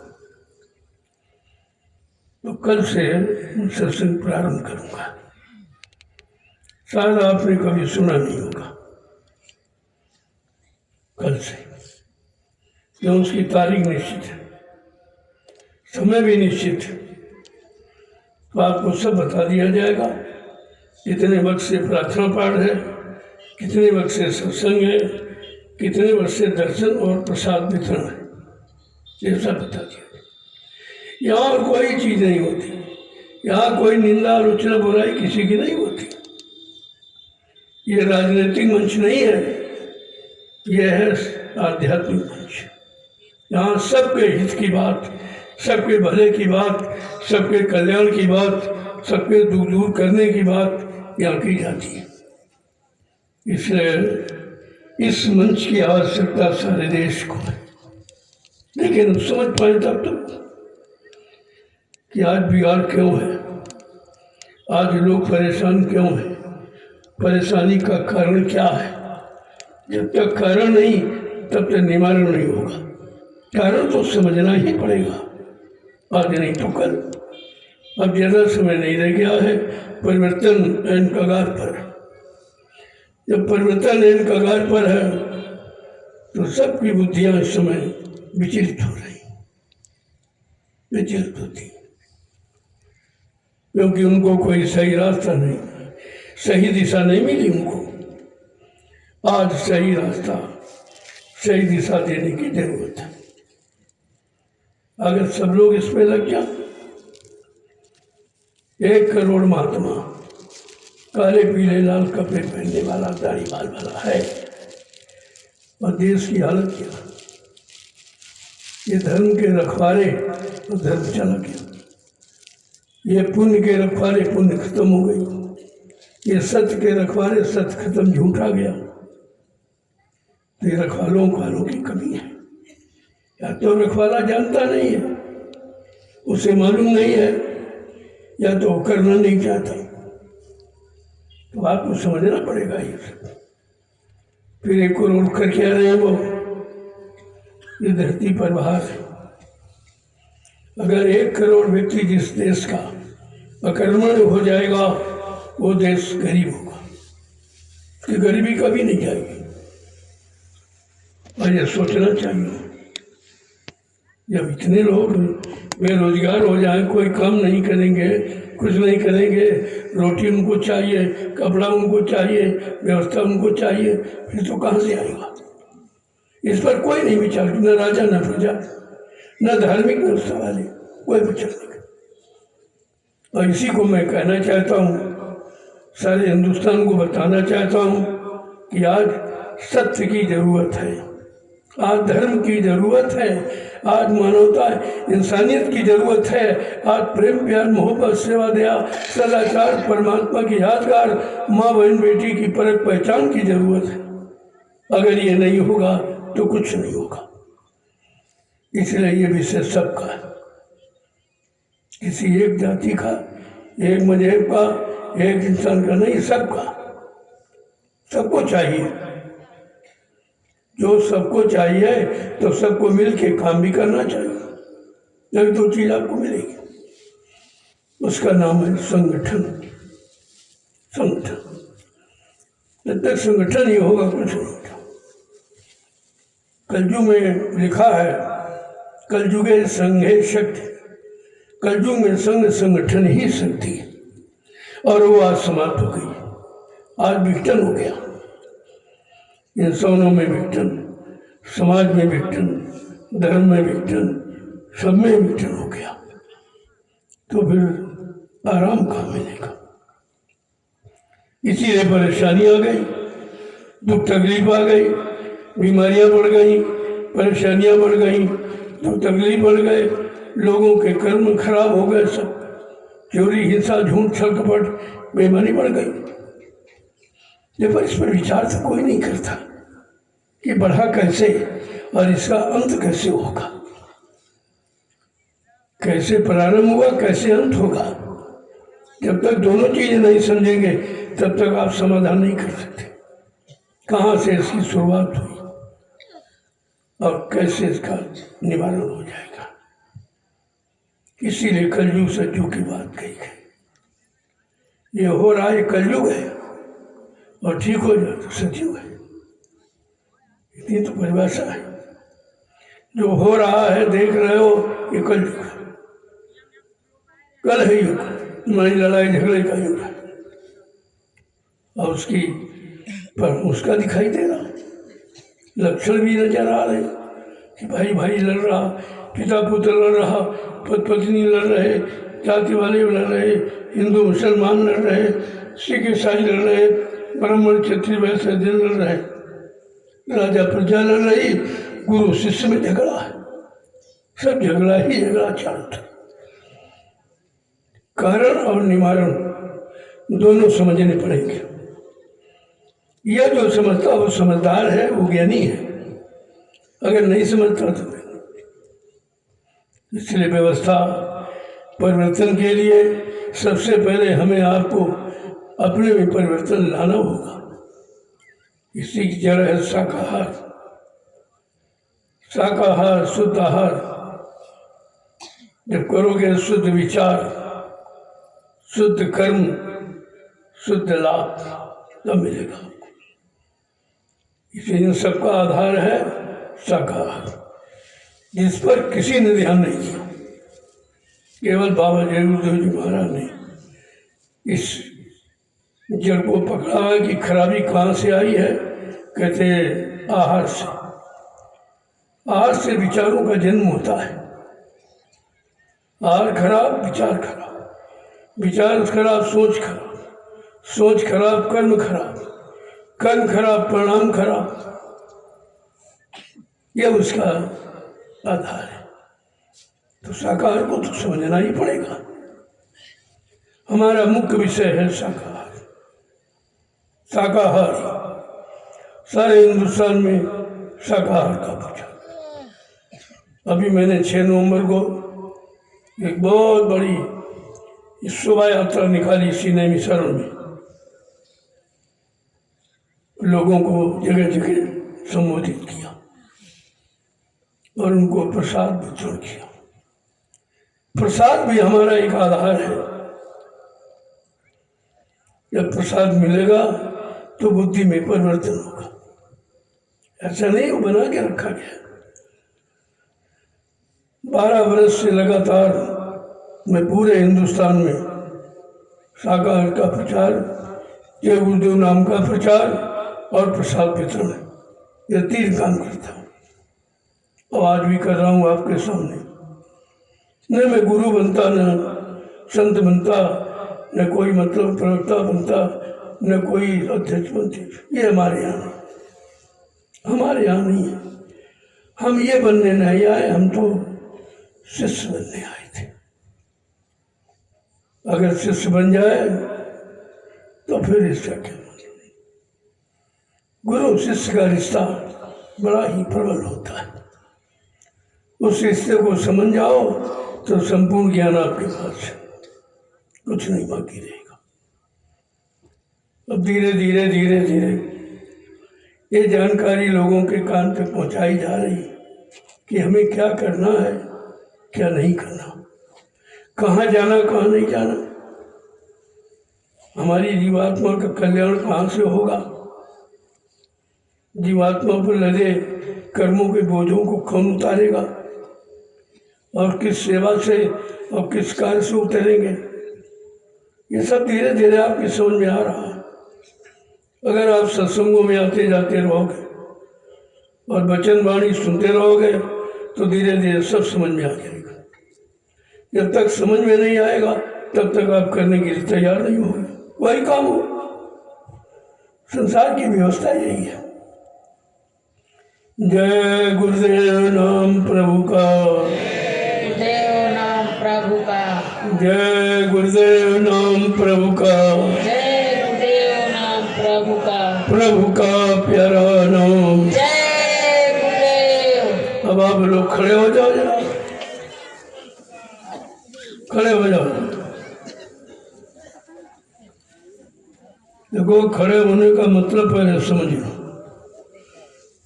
तो कल से सत्संग प्रारंभ करूंगा, शायद आपने कभी सुना नहीं होगा। कल से कि उसकी तारीख निश्चित है, समय भी निश्चित है। तो आपको सब बता दिया जाएगा, कितने वक्त से प्रार्थना पाठ है, कितने वक्त से सत्संग है, कितने वक्त से दर्शन और प्रसाद वितरण है, ये सब बता दिया। यहाँ और कोई चीज नहीं होती, यहाँ कोई निंदा आलोचना बुराई किसी की नहीं होती। ये राजनीतिक मंच नहीं है, यह है आध्यात्मिक मंच। यहाँ सबके हित की बात, सबके भले की बात, सबके कल्याण की बात, सबके दुख दूर करने की बात यहाँ की जाती है। इसलिए इस मंच की आवश्यकता सारे देश को है। लेकिन समझ पाए तब तो कि आज बिगाड़ क्यों है, आज लोग परेशान क्यों हैं, परेशानी का कारण क्या है। जब तक कारण नहीं तब तक निवारण नहीं होगा। कारण तो समझना ही पड़ेगा, आज नहीं तो कल। अब ज़्यादा समय नहीं रह गया है, परिवर्तन एन कगार पर। जब परिवर्तन एन कगार पर है तो सबकी बुद्धियां इस समय विचलित हो रही, विचलित होती, क्योंकि उनको कोई सही रास्ता नहीं, सही दिशा नहीं मिली उनको। आज सही रास्ता, सही दिशा देने की जरूरत है। अगर सब लोग इसमें लग जाए, 1 करोड़ महात्मा, काले पीले लाल कपड़े पहनने वाला, दाढ़ी बाल वाला है, और देश की हालत क्या, ये धर्म के रखवाले तो धर्म चला गया, ये पुण्य के रखवाले पुण्य खत्म हो गई, ये सत्य के रखवाले सत्य खत्म, झूठ आ गया। तो ये रखवालों की कमी है, या तो रखवाला जानता नहीं है, उसे मालूम नहीं है, या तो वो करना नहीं चाहता। तो आपको समझना पड़ेगा ये सब। फिर 1 करोड़ कर क्या रहे हैं वो, ये धरती पर बाहर है। अगर 1 करोड़ व्यक्ति जिस देश का अकर्मण्य हो जाएगा, वो देश गरीब होगा, कि गरीबी कभी नहीं जाएगी। और ये सोचना चाहिए, जब इतने लोग बेरोजगार हो जाए, कोई काम नहीं करेंगे, कुछ नहीं करेंगे, रोटी उनको चाहिए, कपड़ा उनको चाहिए, व्यवस्था उनको चाहिए, फिर तो कहाँ से आएगा। इस पर कोई नहीं विचार, न राजा न प्रजा, न धार्मिक व्यवस्था वाले, कोई विचार नहीं। और इसी को मैं कहना चाहता हूँ, सारे हिंदुस्तान को बताना चाहता हूँ कि आज सत्य की जरूरत है, आज धर्म की जरूरत है, आज मानवता इंसानियत की जरूरत है, आज प्रेम प्यार मोहब्बत सेवा दया सदाचार परमात्मा की यादगार माँ बहन बेटी की परख पहचान की जरूरत है। अगर ये नहीं होगा तो कुछ नहीं होगा। इसलिए ये विषय सबका है, किसी एक जाति का, एक मजहब का, एक इंसान का नहीं, सबका, सबको चाहिए। जो सबको चाहिए तो सबको मिल के काम भी करना चाहिए। एक 2 चीज आपको मिलेगी, उसका नाम है संगठन। संगठन, जब तक संगठन ही होगा कुछ नहीं होगा। कलयुग में लिखा है, कलयुगे संघे शक्ति, कलयुग में संघ संगठन ही शक्ति है, और वो आज समाप्त हो गई। आज विघटन हो गया, इंसानों में विघटन, समाज में विघटन, धर्म में विघटन, सब में विघटन हो गया। तो फिर आराम कहाँ मिलेगा। इसीलिए परेशानी आ गई, दुख तकलीफ आ गई, बीमारियां बढ़ गई, परेशानियां बढ़ गई, दुख तकलीफ बढ़ गए, लोगों के कर्म खराब हो गए, सब चोरी हिंसा झूठ छल कपट बेईमानी बढ़ गई। लेकिन इस पर विचार तो कोई नहीं करता कि बढ़ा कैसे और इसका अंत कैसे होगा, कैसे प्रारंभ हुआ, कैसे अंत होगा। जब तक दोनों चीजें नहीं समझेंगे तब तक आप समाधान नहीं कर सकते, कहाँ से इसकी शुरुआत हुई और कैसे इसका निवारण हो जाएगा। इसीलिए कलयुग सतयुग की बात कही गई। ये हो रहा है कलयुग है, और ठीक हो जाए तो सतयुग है। इतनी तो परिभाषा है। जो हो रहा है देख रहे हो ये कल युग है, कल है युग, हमारी लड़ाई झगड़े का युग है। और उसका दिखाई दे रहा, लक्षण भी नजर आ रहे कि भाई भाई लड़ रहा, पिता पुत्र लड़ रहा, पत्नी लड़ रहे, जाति वाले लड़ रहे, हिंदू मुसलमान लड़ रहे, सिख ईसाई लड़ रहे, ब्राह्मण क्षत्रिय वैश्य जन लड़ रहे, राजा प्रजा लड़ रही, गुरु शिष्य में झगड़ा है, सब झगड़ा ही झगड़ा चालू था। कारण और निवारण दोनों समझने पड़ेंगे। यह जो समझता वो समझदार है, वो ज्ञानी है, अगर नहीं समझता तो इसलिए व्यवस्था परिवर्तन के लिए सबसे पहले हमें आपको अपने में परिवर्तन लाना होगा। इसी की जड़ है शाकाहार। शाकाहार शुद्ध आहार जब करोगे, शुद्ध विचार, शुद्ध कर्म, शुद्ध लाभ तब मिलेगा। इसलिए इन सबका आधार है शाकाहार, जिस पर किसी ने ध्यान नहीं दिया, केवल बाबा जयगुरुदेव जी महाराज ने इस जड़ को पकड़ा है कि खराबी कहाँ से आई है। कहते हैं आहार से। आहार से विचारों का जन्म होता है। आहार खराब, विचार खराब, विचार खराब, सोच खराब, सोच खराब, कर्म खराब, कर्म खराब, परिणाम खराब। यह उसका आधार है। तो शाकाहार को तो समझना ही पड़ेगा। हमारा मुख्य विषय है शाकाहार। शाकाहारी सारे हिंदुस्तान में शाकाहार का प्रचार। अभी मैंने 6 नवंबर को एक बहुत बड़ी शोभा यात्रा निकाली सीने मिसरों में, लोगों को जगह जगह संबोधित किया और उनको प्रसाद वितरण किया। प्रसाद भी हमारा एक आधार है। जब प्रसाद मिलेगा तो बुद्धि में परिवर्तन होगा। ऐसा नहीं वो बना के रखा गया। 12 वर्ष से लगातार मैं पूरे हिंदुस्तान में शाकाहार का प्रचार, जय गुरुदेव नाम का प्रचार और प्रसाद वितरण, ये 3 काम करता हूँ और आज भी कर रहा हूँ आपके सामने। न मैं गुरु बनता, न संत बनता, न कोई मतलब प्रवक्ता बनता, न कोई अध्यक्ष बनते। ये हमारे यहाँ नहीं, हमारे यहाँ नहीं है। हम ये बनने नहीं आए, हम तो शिष्य बनने आए थे। अगर शिष्य बन जाए तो फिर इसका क्या मतलब। गुरु शिष्य का रिश्ता बड़ा ही प्रबल होता है। उस रिश्ते को समझ जाओ तो संपूर्ण ज्ञान आपके पास है, कुछ नहीं बाकी रहेगा। अब धीरे धीरे धीरे धीरे ये जानकारी लोगों के कान तक पहुंचाई जा रही कि हमें क्या करना है, क्या नहीं करना, कहाँ जाना, कहाँ नहीं जाना, हमारी जीवात्मा का कल्याण कहाँ से होगा, जीवात्मा पर लगे कर्मों के बोझों को कौन उतारेगा और किस सेवा से और किस कार्य से उतरेंगे। ये सब धीरे धीरे आपकी समझ में आ रहा है। अगर आप सत्संगों में आते जाते रहोगे और वचन वाणी सुनते रहोगे तो धीरे धीरे सब समझ में आ जाएगा। जब तक समझ में नहीं आएगा तब तक आप करने के लिए तैयार नहीं होंगे। वही काम हो, संसार की व्यवस्था यही है। जय गुरुदेव नाम प्रभु का, गुरुदेव नाम प्रभु का, जय गुरुदेव नाम प्रभु का, जय गुरुदेव नाम प्रभु का, प्रभु का प्यारा नाम। जय गुरुदेव। अब आप लोग खड़े हो जाओ, जरा खड़े हो जाओ। देखो, खड़े होने का मतलब पहले समझ लो।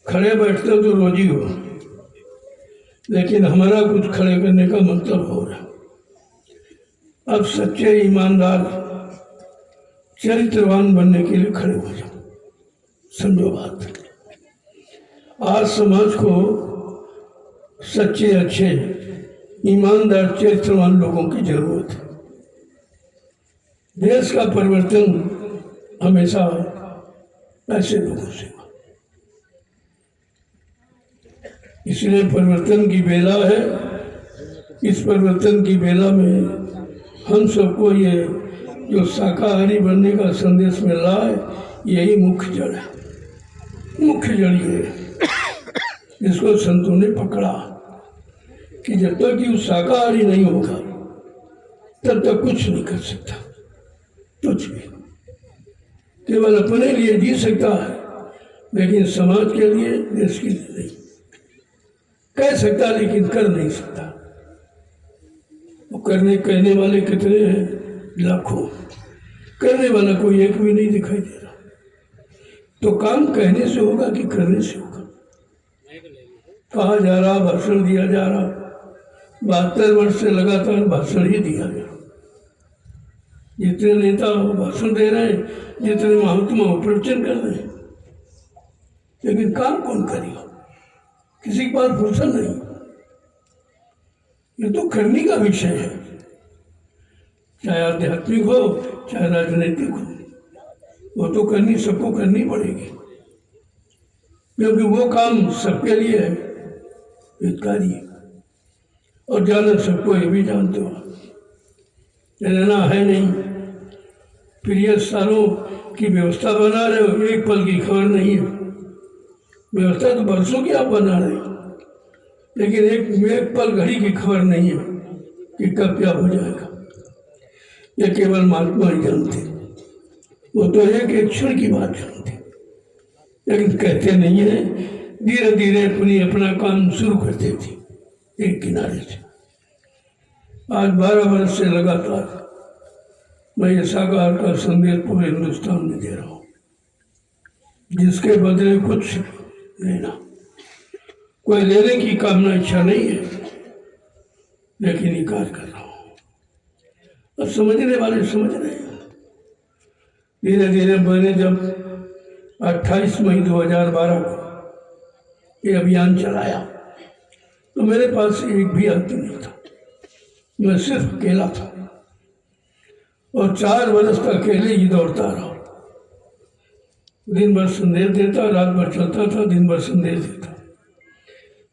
खड़े बैठते तो रोजी हो, लेकिन हमारा कुछ खड़े करने का मतलब हो रहा। अब सच्चे ईमानदार चरित्रवान बनने के लिए खड़े हो जाओ। समझो बात। आज समाज को सच्चे अच्छे ईमानदार चरित्रवान लोगों की जरूरत है। देश का परिवर्तन हमेशा ऐसे लोगों से हुआ, इसलिए परिवर्तन की बेला है। इस परिवर्तन की बेला में हम सबको ये जो शाकाहारी बनने का संदेश मिल रहा है, यही मुख्य जड़ है। मुख्य जड़ ये है, जिसको संतों ने पकड़ा कि जब तक कि वो शाकाहारी नहीं होगा तब तक कुछ नहीं कर सकता, कुछ भी। केवल अपने लिए जी सकता है, लेकिन समाज के लिए, देश के लिए नहीं। कह सकता लेकिन कर नहीं सकता। वो कहने वाले कितने हैं? लाखों। करने वाला कोई एक भी नहीं दिखाई दे रहा। तो काम कहने से होगा कि करने से होगा? कहा जा रहा, भाषण दिया जा रहा, 72 वर्ष से लगातार भाषण ही दिया गया। जितने नेता भाषण दे रहे हैं, जितने महात्मा प्रवचन कर रहे हैं, लेकिन काम कौन करेगा? किसी के पास फुर्सत नहीं। ये तो करने का विषय है, चाहे आध्यात्मिक हो चाहे राजनीतिक हो। वो तो करनी, सबको करनी पड़ेगी, क्योंकि वो काम सबके लिए है, हितकारी है। और जाना सबको, ये भी जानते हो, रहना है नहीं। फिर ये सालों की व्यवस्था बना रहे हो, एक पल की खबर नहीं है। व्यवस्था तो बरसों की आप बना रहे हो, लेकिन एक पल घड़ी की खबर नहीं है कि कब क्या हो जाएगा। ये केवल महात्मा ही जानते, वो तो एक क्षण की बात जानते, लेकिन कहते नहीं है। धीरे धीरे अपना काम शुरू करते थे एक किनारे से। आज 12 वर्ष से लगातार मैं ये साकार का संदेश पूरे हिंदुस्तान में दे रहा हूँ, जिसके बदले कुछ लेना, कोई लेने की कामना इच्छा नहीं है, लेकिन ये कार्य कर रहा हूँ। अब समझने वाले समझ रहे हैं। धीरे धीरे मैंने जब 28 मई 2012 को ये अभियान चलाया, तो मेरे पास एक भी आदमी नहीं था, मैं सिर्फ अकेला था। और 4 वर्ष तक अकेले ही दौड़ता रहा। दिन भर संदेश देता, रात भर चलता था, दिन भर संदेश देता।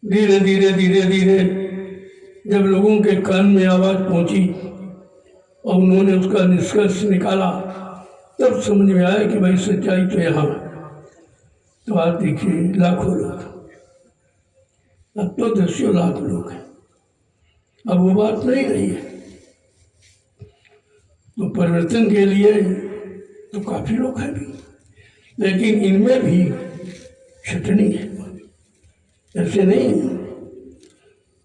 धीरे धीरे धीरे धीरे जब लोगों के कान में आवाज़ पहुंची और उन्होंने उसका निष्कर्ष निकाला, तब समझ में आया कि भाई सच्चाई तो यहाँ। तो आज देखिए लाखों लोग, अब तो 10 लाख लोग हैं। अब वो बात नहीं रही है। तो परिवर्तन के लिए तो काफी लोग हैं भी, लेकिन इनमें भी छटनी है। ऐसे नहीं,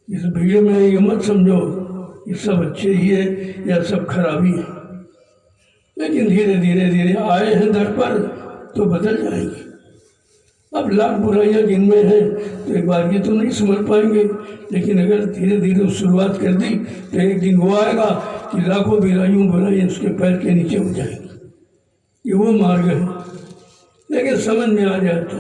इस भीड़ में ये मत समझो ये सब अच्छे ही है या सब खराबी है। लेकिन धीरे धीरे धीरे आए हैं दर पर तो बदल जाएंगे। अब लाख बुराइयां जिनमें हैं तो एक बार ये तो नहीं समझ पाएंगे, लेकिन अगर धीरे धीरे शुरुआत कर दी तो एक दिन वो आएगा कि लाखों बुराइयां उसके पैर के नीचे हो जाएंगी। ये वो मार्ग है। लेकिन समझ में आ जाए तो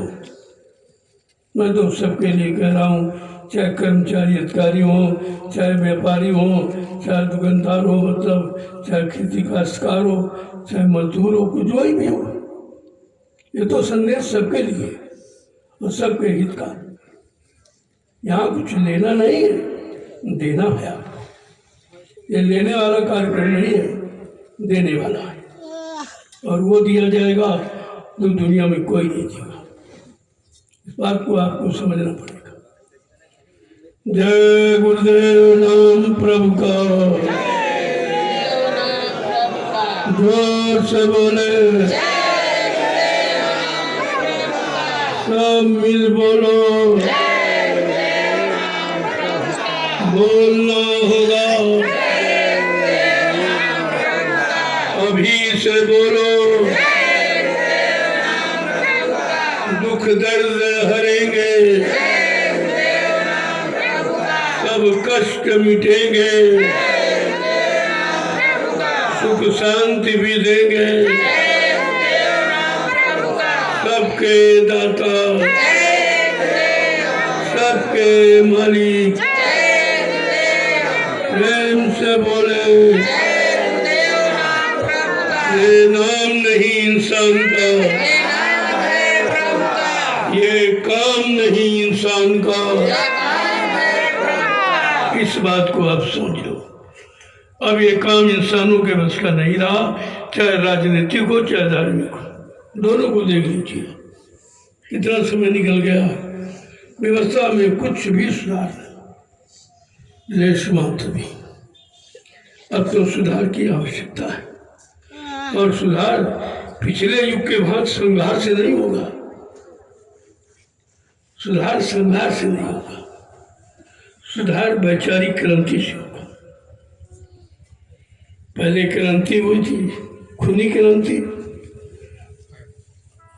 मैं तो सबके लिए कह रहा हूँ, चाहे कर्मचारी अधिकारी हो, चाहे व्यापारी हो, चाहे दुकानदार हो, मतलब चाहे खेती काश्तकार हो, चाहे मजदूर हो, कुछ भी हो, ये तो संदेश सबके लिए और सबके हित का। यहाँ कुछ लेना नहीं है, देना है। ये लेने वाला कार्यक्रम नहीं है, देने वाला है। और वो दिया जाएगा तो दुनिया में कोई नहीं देगा। इस बात को आपको समझना पड़ेगा। जय गुरुदेव नाम प्रभु का, जोर से बोले, सब मिल बोलो, बोलना होगा, अभी से बोलो। दुख दर्द हरेंगे, सब कष्ट मिटेंगे, सुख शांति भी देंगे, सबके दाता, आपके मालिक, प्रेम से बोले, ये नाम नहीं इंसान का, ये काम नहीं इंसान का। इस बात को आप समझ लो। अब ये काम इंसानों के बस का नहीं रहा, चाहे राजनीतिक हो चाहे धार्मिक हो, दोनों को देख लीजिए कितना समय निकल गया, व्यवस्था में कुछ भी सुधार नहीं, लेश मात्र भी। अब तो सुधार की आवश्यकता है, और सुधार पिछले युग के भांति संघार से नहीं होगा। सुधार संघार से नहीं होगा, सुधार वैचारिक क्रांति से होगा। पहले क्रांति हुई थी खूनी क्रांति,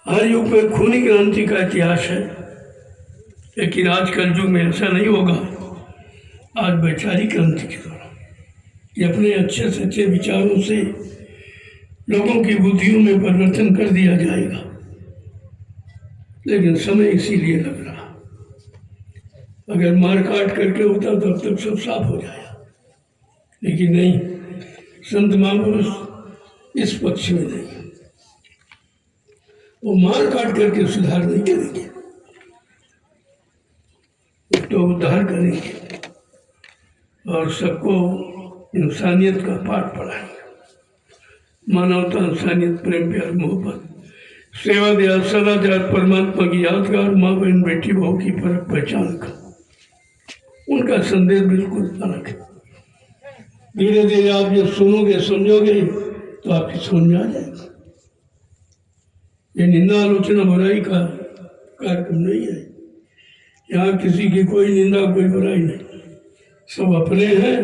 हर युग में खूनी क्रांति का इतिहास है, लेकिन आज कल युग में ऐसा नहीं होगा। आज वैचारिक क्रांति के द्वारा ये अपने अच्छे से अच्छे विचारों से लोगों की बुद्धियों में परिवर्तन कर दिया जाएगा, लेकिन समय इसीलिए लग रहा। अगर मार काट करके होता तब तक सब साफ हो जाएगा, लेकिन नहीं, संत महापुरुष इस पक्ष में नहीं, वो मार काट करके सुधार नहीं करेंगे, तो उद्धार करेंगे और सबको इंसानियत का पाठ पढ़ाएंगे। मानवता, इंसानियत, प्रेम, प्यार, मोहब्बत, सेवा, दया, सदाचार, परमात्मा की यादगार, माँ बहन बेटी बहू की फर्क पहचान का उनका संदेश बिल्कुल अलग है। धीरे धीरे आप जब सुनोगे समझोगे तो आपकी समझ में आ जाएगा। ये निंदा आलोचना बुराई का कार्यक्रम नहीं है, यहाँ किसी की कोई निंदा कोई बुराई नहीं, सब अपने हैं।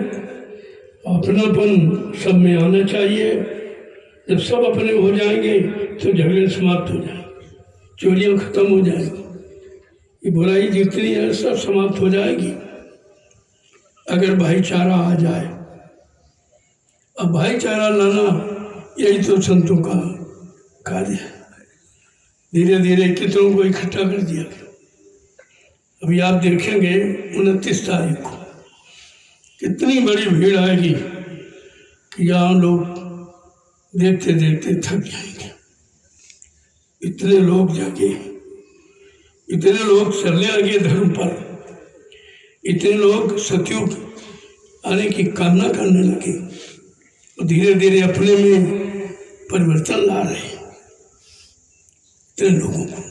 अपनापन सब में आना चाहिए। जब सब अपने हो जाएंगे तो झगड़े समाप्त हो जाएंगे, चोरियां खत्म हो जाएंगी, ये बुराई जितनी है सब समाप्त हो जाएगी अगर भाईचारा आ जाए। अब भाईचारा लाना यही तो संतों का कार्य है। धीरे धीरे कितनों को इकट्ठा कर दिया। अभी आप देखेंगे 29 तारीख को कितनी बड़ी भीड़ आएगी कि यहाँ लोग देखते देखते थक जाएंगे। इतने लोग जागे, इतने लोग चलने लगे धर्म पर, इतने लोग सतयुग आने की कामना करने लगे और धीरे धीरे अपने में परिवर्तन ला रहे हैं। इतने लोगों को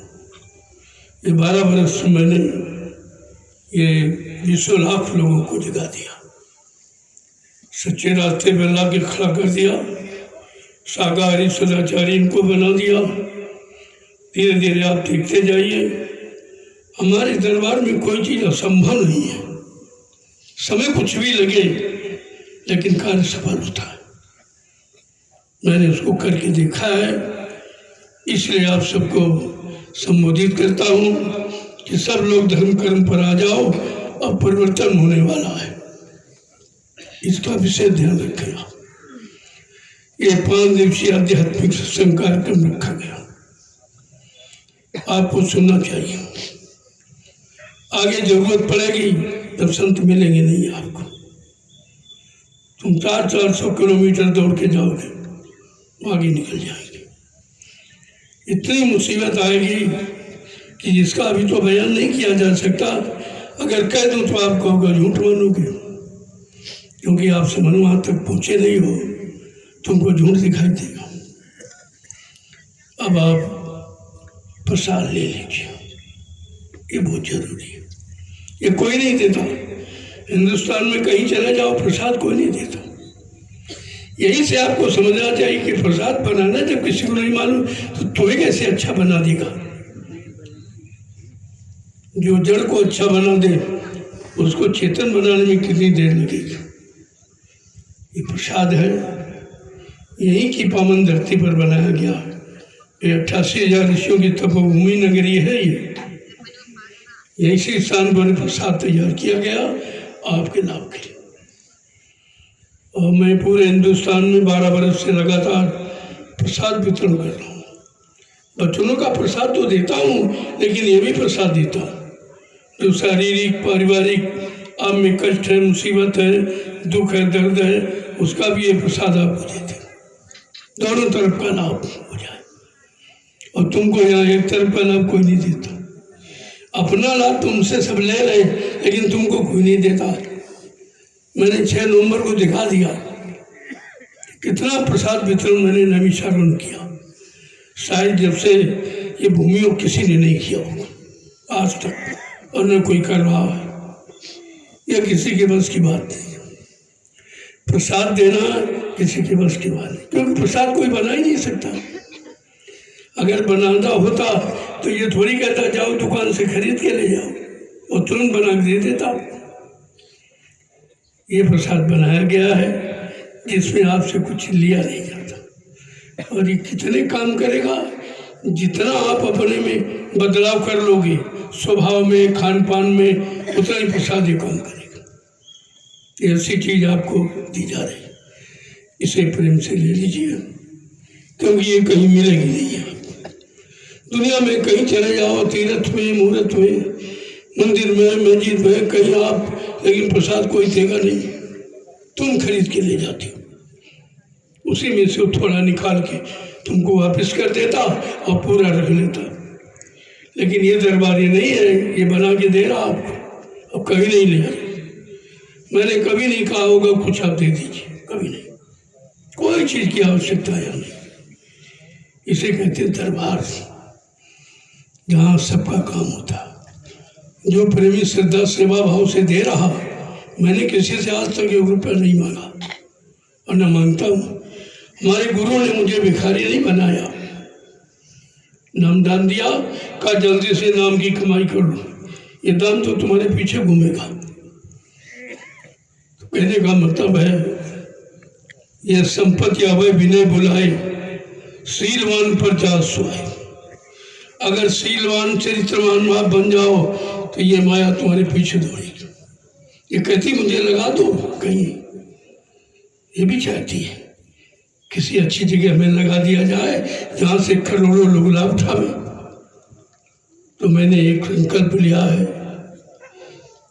ये 12 वर्ष मैंने ये 20 लाख लोगों को जगा दिया, सच्चे रास्ते पर ला के खड़ा कर दिया, शाकाहारी सदाचारी इनको बना दिया। धीरे धीरे आप देखते जाइए, हमारे दरबार में कोई चीज़ असंभव नहीं है। समय कुछ भी लगे लेकिन कार्य सफल होता है। मैंने उसको करके देखा है, इसलिए आप सबको संबोधित करता हूँ कि सब लोग धर्म कर्म पर आ जाओ, अब परिवर्तन होने वाला है, इसका विशेष ध्यान रखेगा। ये 5 दिवसीय आध्यात्मिक सत्संग कार्यक्रम रखा गया, आपको सुनना चाहिए। आगे जरूरत पड़ेगी तब संत मिलेंगे नहीं आपको। तुम 400-400 किलोमीटर दौड़ के जाओगे, आगे निकल जाएंगे। इतनी मुसीबत आएगी कि जिसका अभी तो बयान नहीं किया जा सकता। अगर कह दूं तो आप कहोगे झूठ मानोगे, क्योंकि आप समझ वहाँ तक पहुँचे नहीं हो, तुमको झूठ दिखाई देगा। अब आप प्रसाद ले लीजिए, ये बहुत जरूरी है। ये कोई नहीं देता, हिंदुस्तान में कहीं चले जाओ प्रसाद कोई नहीं देता। यही से आपको समझना चाहिए कि प्रसाद बनाना जब किसी को नहीं मालूम तो तुम्हें कैसे अच्छा बना देगा। जो जड़ को अच्छा बना दे उसको चेतन बनाने में कितनी देर लगेगी। ये प्रसाद है, यही की पावन धरती पर बनाया गया। ये 88,000 ऋषियों की तपोभूमि नगरी है। ये इसी स्थान पर प्रसाद तैयार किया गया आपके लाभ के लिए। और मैं पूरे हिंदुस्तान में 12 वर्ष से लगातार प्रसाद वितरण कर रहा हूँ। बच्चों का प्रसाद तो देता हूँ, लेकिन ये भी प्रसाद देता हूँ। जो शारीरिक पारिवारिक आप में कष्ट है, मुसीबत है, दुख है, दर्द है, उसका भी ये प्रसाद आपको देते, दोनों तरफ का लाभ हो जाए। और तुमको यहाँ एक तरफ का लाभ कोई नहीं देता। अपना लाभ तुमसे सब ले रहे, लेकिन तुमको कोई नहीं देता। मैंने 6 नवंबर को दिखा दिया कितना प्रसाद वितरण मैंने नैमिषारण्य किया। शायद जब से ये भूमियों किसी ने नहीं किया होगा आज तक, और न कोई कर रहा है। यह किसी के बस की बात नहीं। प्रसाद देना किसी के बस की बात नहीं, क्योंकि प्रसाद कोई बना ही नहीं सकता। अगर बनाना होता तो ये थोड़ी कहता जाओ दुकान से खरीद के ले जाओ, और तुरंत बना के दे देता। ये प्रसाद बनाया गया है जिसमें आपसे कुछ लिया नहीं जाता। और ये कितने काम करेगा, जितना आप अपने में बदलाव कर लोगे स्वभाव में, खान पान में, उतना ही प्रसाद ये काम करेगा। ऐसी चीज आपको दी जा रही है, इसे प्रेम से ले लीजिए, क्योंकि ये कहीं मिलेगी नहीं है। दुनिया में कहीं चले जाओ, तीर्थ में, मुहूर्त में, मंदिर में, मस्जिद में, कहीं आप, लेकिन प्रसाद कोई देगा नहीं। तुम खरीद के ले जाते हो, उसी में से थोड़ा निकाल के तुमको वापस कर देता और पूरा रख लेता। लेकिन ये दरबार ये नहीं है, ये बना के दे रहा आपको, अब कभी नहीं ले आए। मैंने कभी नहीं कहा होगा कुछ आप दे दीजिए, कभी नहीं। कोई चीज़ की आवश्यकता है नहीं। इसे कहते हैं दरबार, जहाँ सबका काम होता। जो प्रेमी श्रद्धा सेवा भाव से दे रहा, मैंने किसी से आज तक 1 रुपया नहीं मांगा और न मांगता हूँ। हमारे गुरु ने मुझे भिखारी नहीं बनाया, नामदान दिया, कहा जल्दी से नाम की कमाई कर लो, ये दाम तो तुम्हारे पीछे घूमेगा। तो कहने का मतलब है, ये संपत्ति आवे विनय बुलाए, शीलवान पर जा सुहाए। अगर शीलवान चरित्रवान आप बन जाओ तो ये माया तुम्हारे पीछे दौड़ेगी। ये कहती मुझे लगा दो कहीं, ये भी चाहती है किसी अच्छी जगह में लगा दिया जाए जहाँ से करोड़ों लोग लाभ उठावे। तो मैंने एक संकल्प लिया है,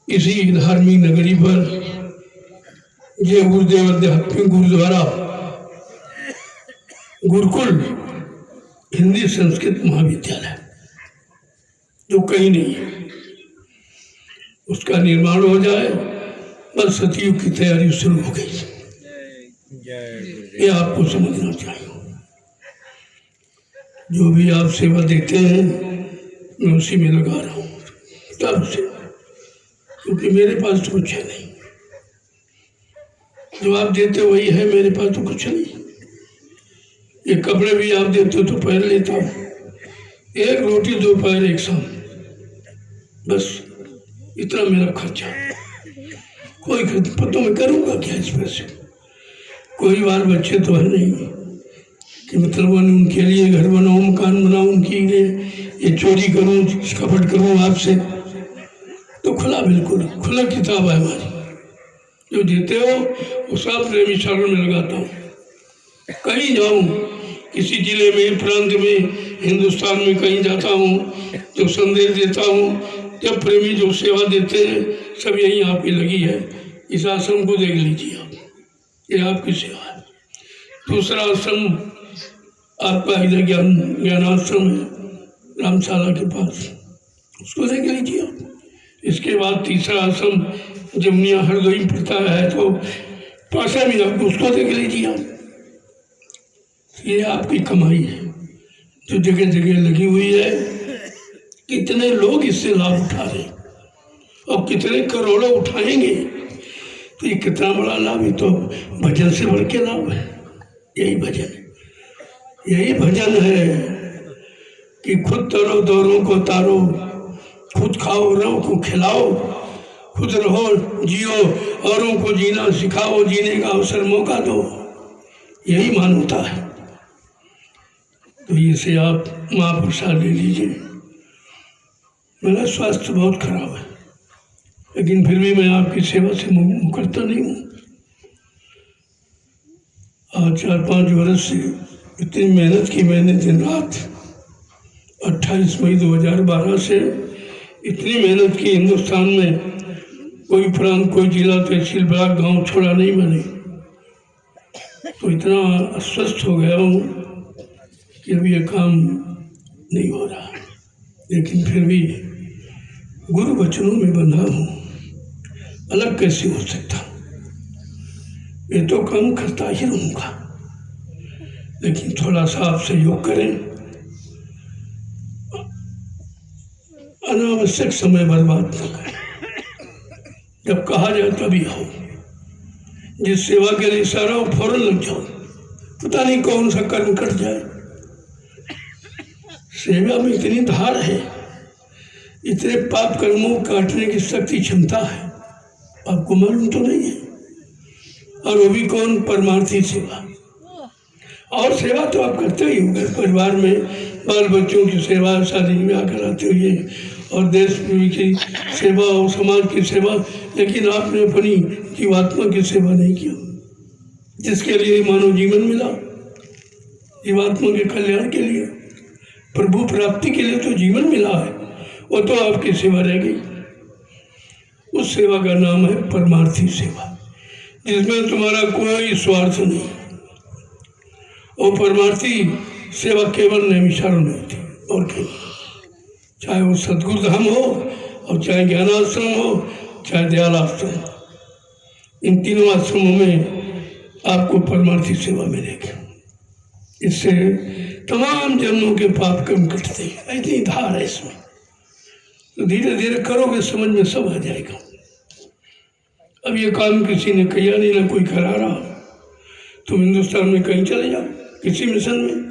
इसी धार्मिक नगरी पर जय गुरुदेव अध्यात्मिक गुरुद्वारा गुरुकुल हिंदी संस्कृत महाविद्यालय, जो कहीं नहीं है, उसका निर्माण हो जाए। बस सतयुग की तैयारी शुरू हो गई। ये आपको समझना चाहिए। जो भी आप सेवा देते हैं मैं उसी में लगा रहा हूँ तब से, क्योंकि मेरे पास तो कुछ है नहीं। जो आप देते हो वही है, मेरे पास तो कुछ नहीं। ये कपड़े भी आप देते हो तो पहन लेता हूँ, 1 रोटी दोपहर 1 शाम, बस इतना मेरा खर्चा। कोई पता मैं करूँगा क्या इस पैसे? कोई बार बच्चे तो है नहीं कि मतलब उनके लिए घर बनाऊँ, मकान बनाऊँ, उनके लिए ये चोरी करूँ, कपट करूँ आपसे। तो खुला, बिल्कुल खुला किताब है हमारी। जो देते हो वो सब प्रेमी सागर में लगाता हूँ। कहीं जाऊँ, किसी जिले में, प्रांत में, हिंदुस्तान में कहीं जाता हूँ, जो संदेश देता हूँ, जब प्रेमी जो सेवा देते हैं, सब यहीं आप ही लगी है। इस आश्रम को देख लीजिए आप, ये आपकी सेवा है। दूसरा आश्रम आपका इधर ज्ञानाश्रम है, रामशाला के पास, उसको देख लीजिए आप। इसके बाद तीसरा आश्रम जमुनिया हरदोई पड़ता है, तो पासा में आपको, उसको देख लीजिए आप। ये आपकी कमाई है जो जगह जगह लगी हुई है। कितने लोग इससे लाभ उठा रहे और कितने करोड़ों उठाएंगे, तो ये कितना बड़ा लाभ है। तो भजन से बढ़ के लाभ है। यही भजन है, यही भजन है कि खुद तरो दौरों को तारो, खुद खाओ औरों को खिलाओ, खुद रहो जियो औरों को जीना सिखाओ, जीने का अवसर मौका दो। यही मानवता है। तो इसे आप महाप्रसाद ले लीजिए। मेरा स्वास्थ्य बहुत खराब है, लेकिन फिर भी मैं आपकी सेवा से मुकरता नहीं हूँ। आज 4-5 वर्ष से इतनी मेहनत की मैंने दिन रात। 28 मई 2012 से इतनी मेहनत की हिंदुस्तान में, कोई प्रांत, कोई जिला, तहसील, ब्लॉक, गांव छोड़ा नहीं मैंने। तो इतना अस्वस्थ हो गया हूँ कि अभी ये काम नहीं हो रहा, लेकिन फिर भी गुरु वचनों में बंधा हूँ, अलग कैसे हो सकता। ये तो काम करता ही रहूँगा, लेकिन थोड़ा सा आप सहयोग करें, अनावश्यक समय बर्बाद न करें। जब कहा जाए तभी आओ, जिस सेवा के लिए इशारा हो फौरन लग जाओ, पता नहीं कौन सा कर्म कट जाए। सेवा में इतनी धार है, इतने पाप कर्मों को काटने की शक्ति, क्षमता है, आपको मालूम तो नहीं है। और वो भी कौन? परमार्थी सेवा। और सेवा तो आप करते ही होंगे, परिवार में बाल बच्चों की सेवा, शादी ब्याह कराते हुए, और देश की सेवा और समाज की सेवा, लेकिन आपने अपनी जीवात्मा की सेवा नहीं किया, जिसके लिए मानव जीवन मिला। जीवात्मा के कल्याण के लिए, प्रभु प्राप्ति के लिए तो जीवन मिला है, वो तो आपकी सेवा रह गई। उस सेवा का नाम है परमार्थी सेवा, जिसमें तुम्हारा कोई स्वार्थ नहीं। और परमार्थी सेवा केवल नैमिषारण्य में होती, और कहीं, चाहे वो सद्गुरु धाम हो, और चाहे ज्ञानाश्रम हो, चाहे दयाल आश्रम, इन तीनों आश्रमों में आपको परमार्थी सेवा मिलेगी। इससे तमाम जन्मों के पाप कर्म कटते हैं, इतनी धार है इसमें। तो धीरे धीरे करोगे, समझ में सब आ जाएगा। अब ये काम किसी ने किया नहीं, ना कोई करा रहा। तुम हिंदुस्तान में कहीं चले जाओ, किसी मिशन में,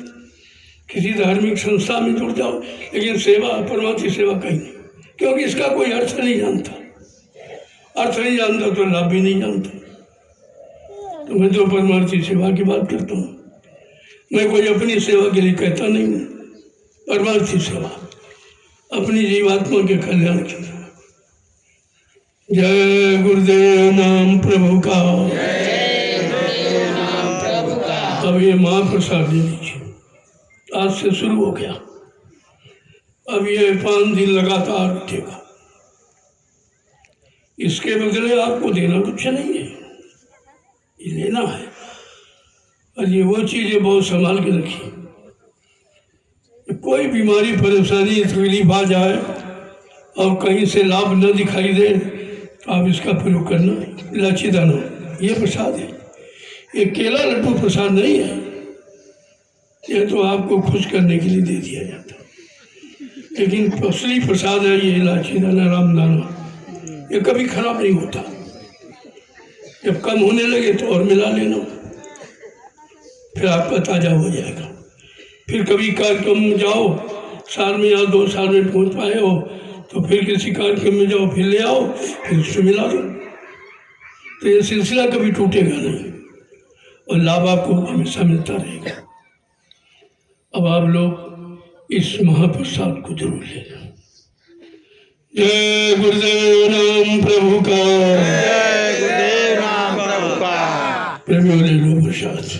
किसी धार्मिक संस्था में जुड़ जाओ, लेकिन सेवा, परमार्थी सेवा कहीं नहीं, क्योंकि इसका कोई अर्थ नहीं जानता। अर्थ नहीं जानता तो लाभ भी नहीं जानता। तो मैं तो परमार्थी सेवा की बात करता हूँ, मैं कोई अपनी सेवा के लिए कहता नहीं हूँ। परमार्थी सेवा, अपनी जीवात्मा के कल्याण की सेवा। जय गुरुदेव नाम प्रभु का। अब ये महाप्रसाद ले लीजिए, आज से शुरू हो गया। अब ये 5 दिन लगातार उठेगा। इसके बदले आपको देना कुछ नहीं है, ये लेना है। और ये वो चीज़ें बहुत संभाल के रखिए। कोई बीमारी, परेशानी, तकलीफ आ जाए और कहीं से लाभ न दिखाई दे, तो आप इसका प्रयोग करना। इलायची दाना ये प्रसाद है, ये केला लड्डू प्रसाद नहीं है, ये तो आपको खुश करने के लिए दे दिया जाता है। लेकिन असली प्रसाद है ये इलायची दाना, राम दाना, ये कभी खराब नहीं होता। जब कम होने लगे तो और मिला लेना, फिर आपका ताज़ा हो जाएगा। फिर कभी कार्यक्रम में जाओ, साल में या 2 साल में पहुंच पाए हो, तो फिर किसी कार्यक्रम में जाओ, फिर ले आओ, फिर उससे मिला दो। तो ये सिलसिला कभी टूटेगा नहीं, और लाभ आपको हमेशा मिलता रहेगा। अब आप लोग इस महाप्रसाद को जरूर लेना। जय गुरुदेव नाम प्रभु का। जय गुरुदेव नाम प्रभु का। प्रभु ले लो प्रसाद।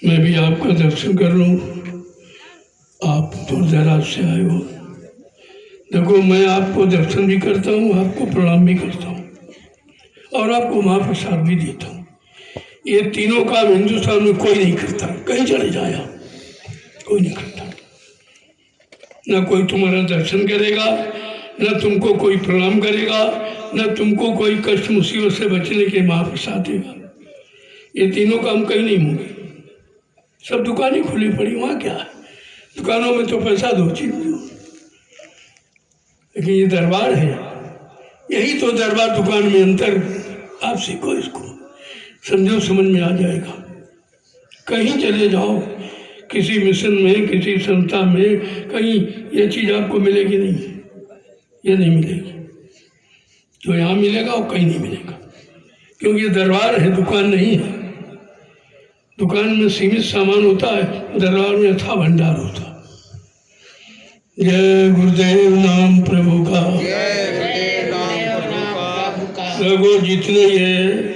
मैं भी आपका दर्शन कर लूँ। आप दूर दराज से आए हो, देखो मैं आपको दर्शन भी करता हूँ, आपको प्रणाम भी करता हूँ, और आपको महाप्रसाद भी देता हूँ। ये तीनों काम हिंदुस्तान में कोई नहीं करता, कहीं चले जाए आप, कोई नहीं करता। ना कोई तुम्हारा दर्शन करेगा, ना तुमको कोई प्रणाम करेगा, ना तुमको कोई कष्ट मुसीबत से बचने के महाप्रसाद देगा। ये तीनों काम कहीं नहीं होंगे। सब दुकानें खुली पड़ी, वहाँ क्या है? दुकानों में तो पैसा दो, चीज दो, लेकिन ये दरबार है, यही तो दरबार दुकान में अंतर। आप सीखो इसको, समझो, समझ में आ जाएगा। कहीं चले जाओ, किसी मिशन में, किसी संस्था में, कहीं ये चीज़ आपको मिलेगी नहीं, ये नहीं मिलेगी। जो यहाँ मिलेगा वो कहीं नहीं मिलेगा, क्योंकि ये दरबार है, दुकान नहीं है। दुकान में सीमित सामान होता है, दरबार में अथाह भंडार होता। जय गुरुदेव नाम प्रभु का। जय गुरुदेव नाम प्रभु का। लोगों जितने ये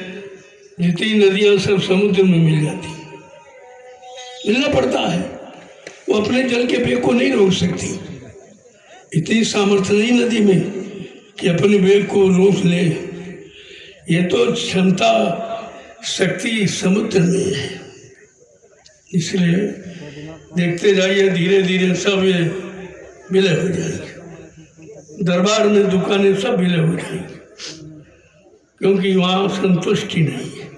जितनी नदियाँ सब समुद्र में मिल जाती, मिलना पड़ता है। वो अपने जल के वेग को नहीं रोक सकती, इतनी सामर्थ्य नहीं नदी में कि अपने वेग को रोक ले। ये तो क्षमता शक्ति समुद्र में है। इसलिए देखते जाइए, धीरे धीरे सब ये विलय हो जाएंगे। दरबार में दुकानें सब विलय हो जाएंगी, क्योंकि वहाँ संतुष्टि नहीं है।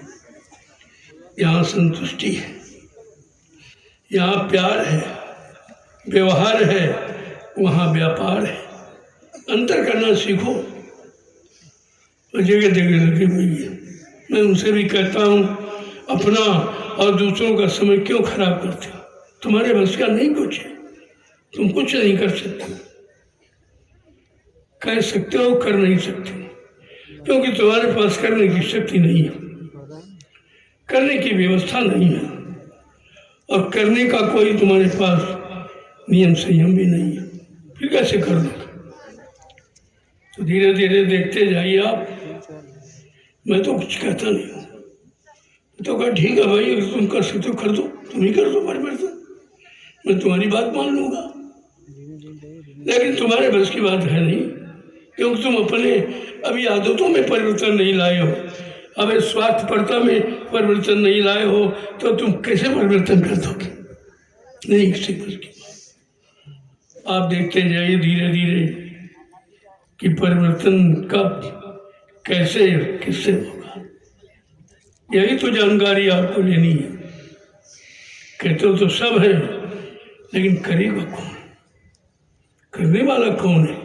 यहाँ संतुष्टि है, यहाँ प्यार है, व्यवहार है, वहाँ व्यापार है। अंतर करना सीखो। जगह जगह लगी हुई है। मैं उनसे भी कहता हूँ, अपना और दूसरों का समय क्यों खराब करते हो? तुम्हारे बस का नहीं कुछ है, तुम कुछ नहीं कर सकते। कह सकते हो, कर नहीं सकते, क्योंकि तुम्हारे पास करने की शक्ति नहीं है, करने की व्यवस्था नहीं है, और करने का कोई तुम्हारे पास नियम संयम भी नहीं है। फिर कैसे कर लो? तो धीरे धीरे देखते जाइए आप। मैं तो कुछ कहता नहीं हूँ, तो कहा ठीक है भाई, अगर तुम कर सकते हो कर दो, तुम ही कर दो परिवर्तन, मैं तुम्हारी बात मान लूँगा। लेकिन तुम्हारे बस की बात है नहीं, क्योंकि तुम अपने अभी आदतों में परिवर्तन नहीं लाए हो, अबे स्वार्थपरता में परिवर्तन नहीं लाए हो, तो तुम कैसे परिवर्तन कर दोगे? नहीं किसी बस की। आप देखते जाइए धीरे धीरे कि परिवर्तन कब, कैसे, किससे होगा। यही तो जानकारी आपको लेनी है। कहते हो तो सब है, लेकिन करेगा कौन? करने वाला कौन है?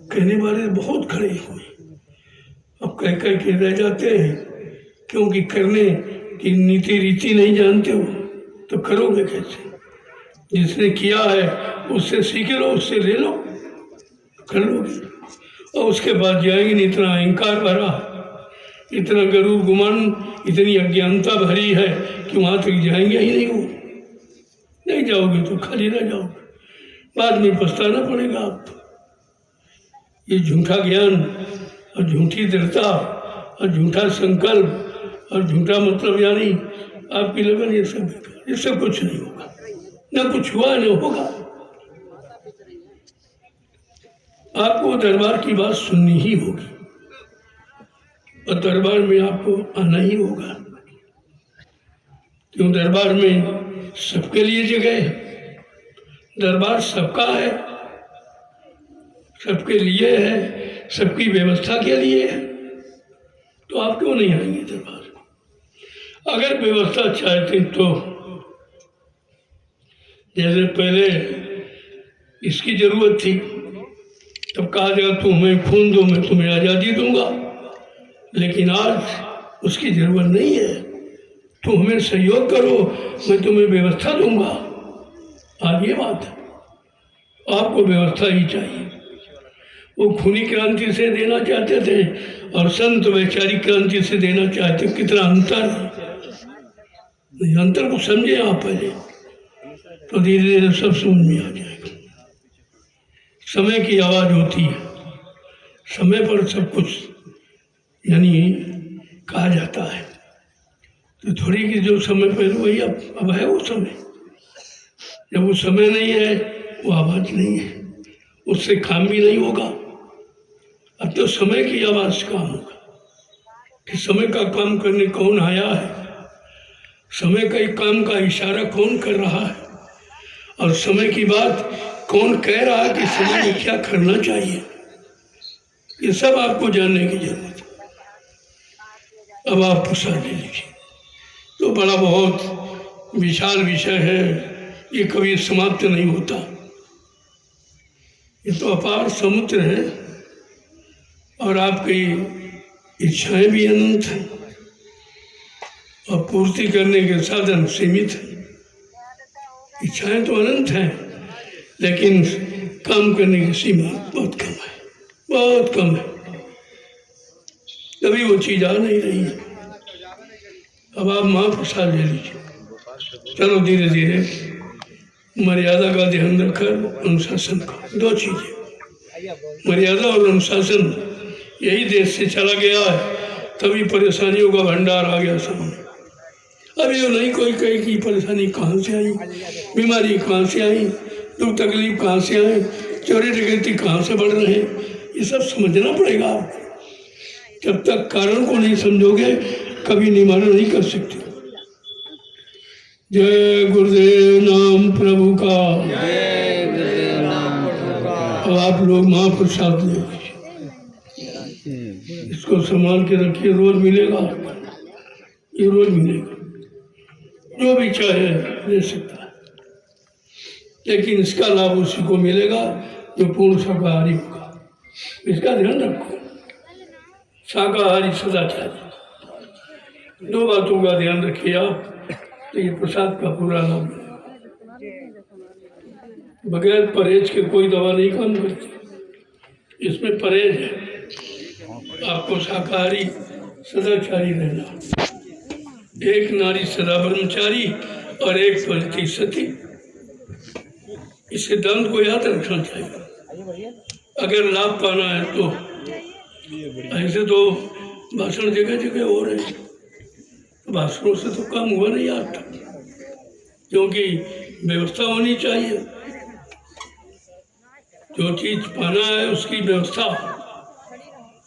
कहने वाले बहुत खड़े हुए, अब कह कह के रह जाते हैं, क्योंकि करने की नीति रीति नहीं जानते हो तो करोगे कैसे? जिसने किया है उससे सीख लो, उससे ले लो, कर लोगे। और उसके बाद जाएंगे नहीं, इतना अहंकार भरा, इतना गरूर गुमान, इतनी अज्ञानता भरी है कि वहाँ तक जाएंगे ही नहीं। वो नहीं जाओगे तो खाली रह जाओगे, बाद में पछताना पड़ेगा आपको। ये झूठा ज्ञान और झूठी दृढ़ता और झूठा संकल्प और झूठा मतलब यानी आपकी लगन, ये सब बेकार, ये सब कुछ नहीं होगा, न कुछ हुआ न होगा। आपको दरबार की बात सुननी ही होगी, और दरबार में आपको आना ही होगा, क्यों? दरबार में सबके लिए जगह है, दरबार सबका है, सबके लिए है, सबकी व्यवस्था के लिए है। तो आप क्यों नहीं आएंगे दरबार? अगर व्यवस्था चाहते तो जैसे पहले इसकी जरूरत थी, तब कहा जाए तुम हमें खून दो, मैं तुम्हें आज़ादी दूंगा। लेकिन आज उसकी जरूरत नहीं है, तुम हमें सहयोग करो, मैं तुम्हें व्यवस्था दूंगा। आज ये बात है, आपको व्यवस्था ही चाहिए। वो खूनी क्रांति से देना चाहते थे और संत वैचारिक क्रांति से देना चाहते, कितना अंतर है। अंतर को समझे आप पहले, तो धीरे धीरे सब समझ में आ जाएगा। समय की आवाज़ होती है, समय पर सब कुछ यानी कहा जाता है। तो थोड़ी कि जो समय पहले वही अब है वो समय। जब वो समय नहीं है, वो आवाज़ नहीं है, उससे काम भी नहीं होगा। अब तो समय की आवाज़ से काम होगा कि समय का काम करने कौन आया है, समय का काम का इशारा कौन कर रहा है, और समय की बात कौन कह रहा है कि समय में क्या करना चाहिए। ये सब आपको जानने की जरूरत है। अब आप प्रसाद ले लीजिए। तो बड़ा बहुत विशाल विषय है, ये कभी समाप्त नहीं होता। ये तो अपार समुद्र है, और आपकी इच्छाएं भी अनंत हैं, और पूर्ति करने के साधन सीमित हैं। इच्छाएं तो अनंत हैं, लेकिन काम करने की सीमा बहुत कम है, बहुत कम है। कभी वो चीज़ आ नहीं रही है। अब आप महाप्रसाद ले लीजिए। चलो धीरे धीरे मर्यादा का ध्यान रखकर अनुशासन का, दो चीज़ें, मर्यादा और अनुशासन। यही देश से चला गया है, तभी परेशानियों का भंडार आ गया सामने। अभी वो नहीं कोई कहे कि परेशानी कहाँ से आई, बीमारी कहाँ से आई, दुख तकलीफ कहाँ से आई, चोरी डकैती कहाँ से बढ़ रहे हैं, ये सब समझना पड़ेगा आपको। जब तक कारण को नहीं समझोगे कभी निवारण नहीं कर सकते। जय गुरुदेव नाम प्रभु का। अब आप लोग महाप्रसाद ले इसको संभाल के रखिए, रोज मिलेगा, ये रोज मिलेगा, जो भी चाहे ले सकता है, लेकिन इसका लाभ उसी को मिलेगा जो पूर्ण शाकाहारी होगा। इसका ध्यान रखो, शाकाहारी सदाचारी, दो बातों का ध्यान रखिए आप, तो ये प्रसाद का पूरा लाभ मिलेगा। बगैर परहेज के कोई दवा नहीं काम करती, इसमें परहेज है। आपको शाकाहारी सदाचारी रहना, एक नारी सदा ब्रह्मचारी और एक पति सती, इस सिद्धांत को याद रखना चाहिए अगर लाभ पाना है तो। ऐसे तो भाषण जगह जगह हो रहे हैं, भाषणों से तो काम हुआ नहीं आज तक, क्योंकि व्यवस्था होनी चाहिए। जो चीज पाना है उसकी व्यवस्था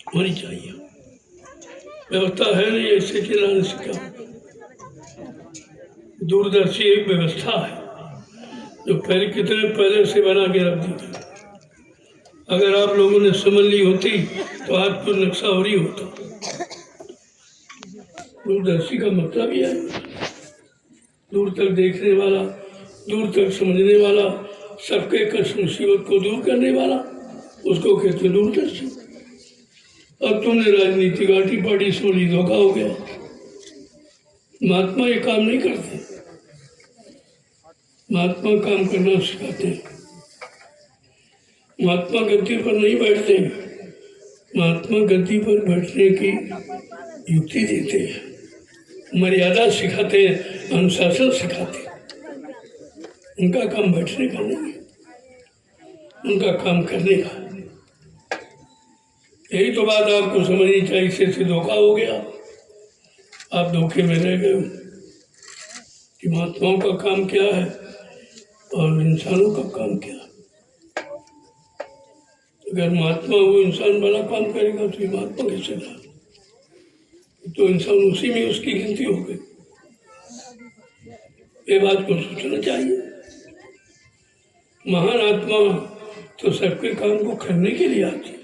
होनी चाहिए, व्यवस्था है नहीं, ऐसे खिलाने से क्या। दूरदर्शी एक व्यवस्था है जो पहले कितने पहले से बना के रख दी थी। अगर आप लोगों ने समझ ली होती तो आज तो नक्शा हो रही होता। दूरदर्शी का मतलब ही है दूर तक देखने वाला, दूर तक समझने वाला, सबके कष्ट मुसीबत को दूर करने वाला, उसको कहते दूरदर्शी। अब तुमने राजनीतिक आटी पार्टी सोली, धोखा हो गया। महात्मा ये काम नहीं करते, महात्मा काम करना सिखाते हैं। महात्मा गद्दी पर नहीं बैठते, महात्मा गद्दी पर बैठने की युक्ति देते हैं, मर्यादा सिखाते हैं, अनुशासन सिखाते हैं। उनका काम बैठने का नहीं है, उनका काम करने का। यही तो बात आपको समझनी चाहिए। इससे धोखा हो गया, आप धोखे में रह गए कि महात्माओं का काम क्या है और इंसानों का काम क्या है। अगर महात्मा वो इंसान बड़ा काम करेगा तो ये महात्मा कैसे था, तो इंसान उसी में उसकी गिनती हो गई। ये बात को सोचना चाहिए। महान आत्मा तो सबके काम को करने के लिए आती है,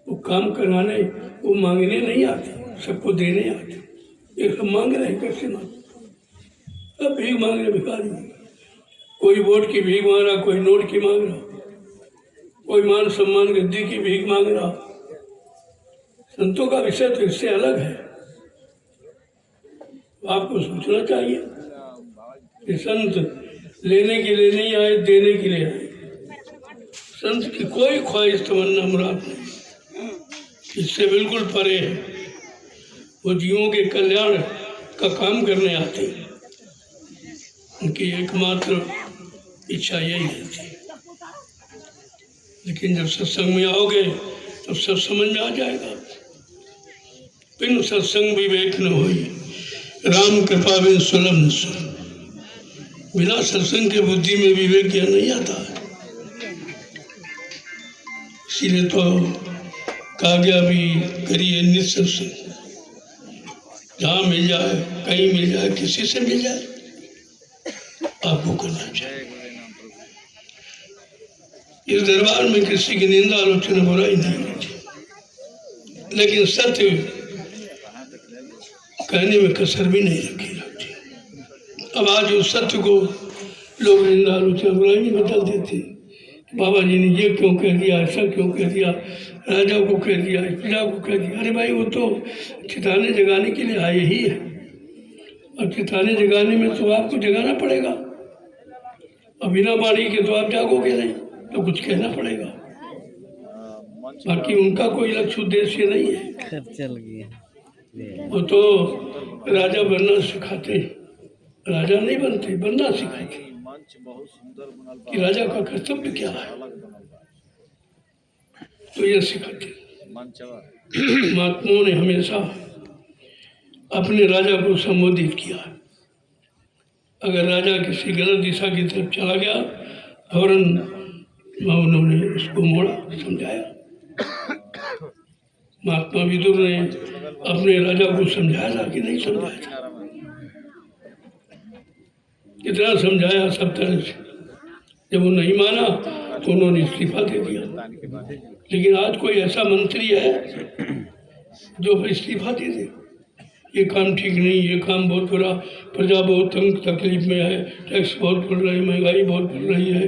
वो काम कराने, वो मांगने नहीं आती, सबको देने आती। ये सब मांग रहे कैसे मांग, सब भीख मांग रहे भिखारी। कोई वोट की भीख मांग रहा, कोई नोट की मांग रहा, कोई मान सम्मान गद्दी की भीख मांग रहा। संतों का विषय तो इससे अलग है। आपको सोचना चाहिए कि संत लेने के लिए नहीं आए, देने के लिए आए। संत की कोई ख्वाहिश तमन्ना मुराद नहीं, इससे बिल्कुल परे है। वो जीवों के कल्याण का काम करने आते हैं, उनकी एकमात्र इच्छा यही रहती है। लेकिन जब सत्संग में आओगे तो सब समझ में आ जाएगा। बिन सत्संग विवेक न होई, राम कृपा बिन सुलभ न सुन। बिना सत्संग के बुद्धि में विवेक ज्ञान नहीं आता है। इसीलिए तो कहा गया भी करिए नित्य सत्संग, जहाँ मिल जाए, कहीं मिल जाए, किसी से मिल जाए, आपको करना चाहिए। इस दरबार में किसी की निंदा आलोचना बुराई नहीं होनी चाहिए, लेकिन सत्य कहने में कसर भी नहीं रखी जाती। अब आज उस सत्य को लोग निंदा आलोचना बुराई में बदल देते। बाबा जी ने ये क्यों कह दिया, ऐसा क्यों कह दिया, राजा को कह दिया, प्रजा को कह दिया। अरे भाई, वो तो चिताने जगाने के लिए आए ही है, और चिताने जगाने में तो आपको जगाना पड़ेगा। और बिना बाणी के तो आप जागोगे नहीं, तो कुछ कहना पड़ेगा। बाकी उनका कोई लक्ष्य उद्देश्य नहीं है। चल गया, वो तो राजा बनना सिखाते, राजा नहीं बनते, बनना सिखाते कि राजा का कर्तव्य क्या है, तो ये सिखाते। महात्माओं ने हमेशा अपने राजा को संबोधित किया। अगर राजा किसी गलत दिशा की तरफ चला गया फौरन उन्होंने उसको मोड़ा, समझाया। महात्मा विदुर ने अपने राजा को समझाया था कि नहीं समझाया था, इतना समझाया सब तरह से। जब वो नहीं माना तो उन्होंने इस्तीफा दे दिया। लेकिन आज कोई ऐसा मंत्री है जो इस्तीफा दे दे, ये काम ठीक नहीं, ये काम बहुत बुरा, प्रजा बहुत तंग तकलीफ में है, टैक्स बहुत बढ़ रहा है, महंगाई बहुत बढ़ रही है,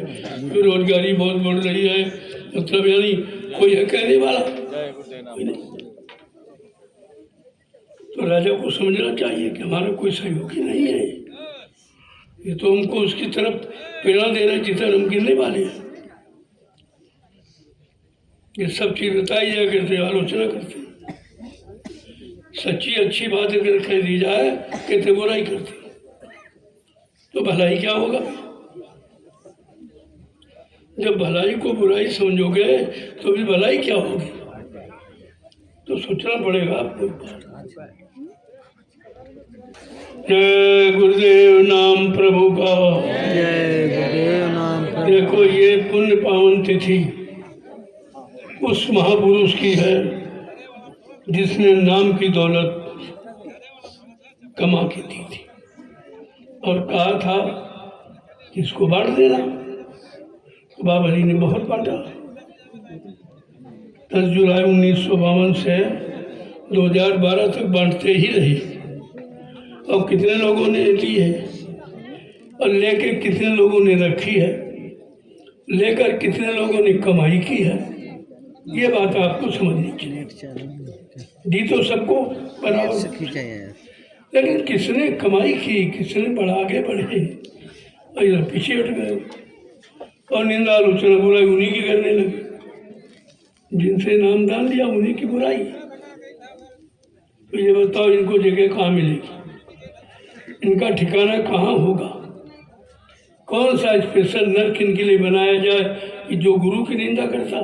बेरोजगारी बहुत बढ़ रही है, मतलब यानी कोई है कहने वाला कोई नहीं। तो राजा को समझना चाहिए कि हमारा कोई सहयोगी नहीं है, ये तो हमको उसकी तरफ प्रेरणा दे रहे जितना हम गिरने वाले हैं। ये सब चीज बताई जाए करते, आलोचना करते, सच्ची अच्छी बात अगर कह दी जाए कहते बुराई करते, तो भलाई क्या होगा? जब भलाई को बुराई समझोगे तो भी भलाई क्या होगी? तो सोचना पड़ेगा आपको। जय गुरुदेव नाम प्रभु का। जय गुरुदेव नाम प्रभु। देखो ये पुण्य पावन तिथि उस महापुरुष की है जिसने नाम की दौलत कमा के दी थी और कहा था कि इसको बांट देना। तो बाबा जी ने बहुत बांटा। 10 जुलाई 1952 से 2012 तक बांटते ही रहे। और कितने लोगों ने ली है और लेके कितने लोगों ने रखी है, लेकर कितने लोगों ने कमाई की है, ये बात आपको समझनी चाहिए। दी तो सबको बराबर, लेकिन किसने कमाई की, किसने बड़ा आगे बढ़े और इधर पीछे हट गए और निंदा आलोचना बुराई उन्हीं की करने लगे। जिनसे नाम दान दिया उन्हीं की बुराई। तो ये बताओ इनको जगह कहाँ मिलेगी, इनका ठिकाना कहाँ होगा? कौन सा स्पेशल नर्क इनके लिए बनाया जाए कि जो गुरु की निंदा करता,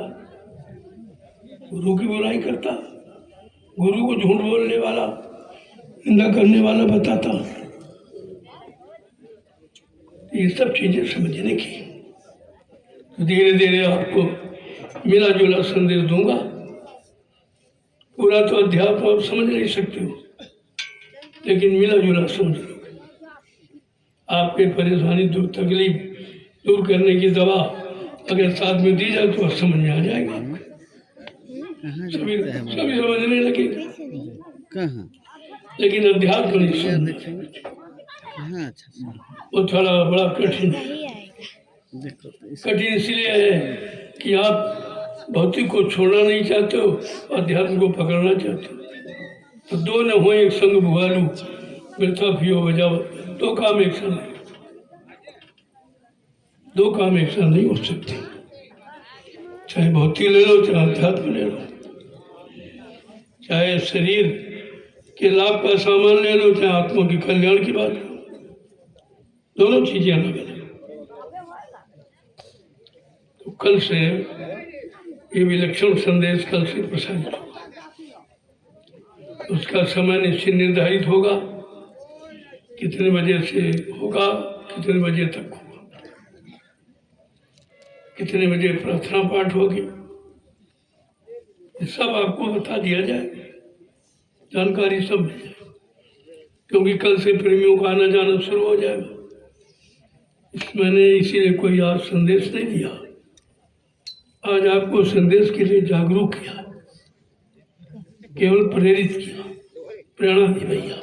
गुरु की बुराई करता, गुरु को झूठ बोलने वाला, निंदा करने वाला बताता। ये सब चीजें समझने की। तो धीरे धीरे आपको मिला जुला संदेश दूंगा। पूरा तो अध्यात्म आप समझ नहीं सकते हो, लेकिन मिला जुला समझ लो। आपकी परेशानी दूर, तकलीफ दूर करने की दवा अगर साथ में दी जाए तो समझ में आ जाएगा। सभी समझने लगेगा, लेकिन अध्यात्म नहीं समझ, वो थोड़ा बड़ा कठिन है। कठिन इसलिए है कि आप भौतिक को छोड़ना नहीं चाहते हो, अध्यात्म को पकड़ना चाहते हो। तो दो न हो एक संग भुआलू, वृथा पियो बजाओ, दो काम एक साथ नहीं, दो काम एक साथ नहीं हो सकते। चाहे भौतिक ले लो, चाहे अध्यात्म ले लो, चाहे शरीर के लाभ का सामान ले लो, चाहे आत्मा के कल्याण की बात लो, दोनों चीजें अलग अलग। तो कल से ये विलक्षण संदेश कल से प्रसारित होगा। उसका समय निश्चित निर्धारित होगा, कितने बजे से होगा, कितने बजे तक होगा, कितने बजे प्रार्थना पाठ होगी, ये सब आपको बता दिया जाए, जानकारी सब मिल जाए। क्योंकि कल से प्रेमियों का आना जाना शुरू हो जाएगा। मैंने इसीलिए कोई आज संदेश नहीं दिया, आज आपको संदेश के लिए जागरूक किया, केवल प्रेरित किया, प्रेरणा दी भैया।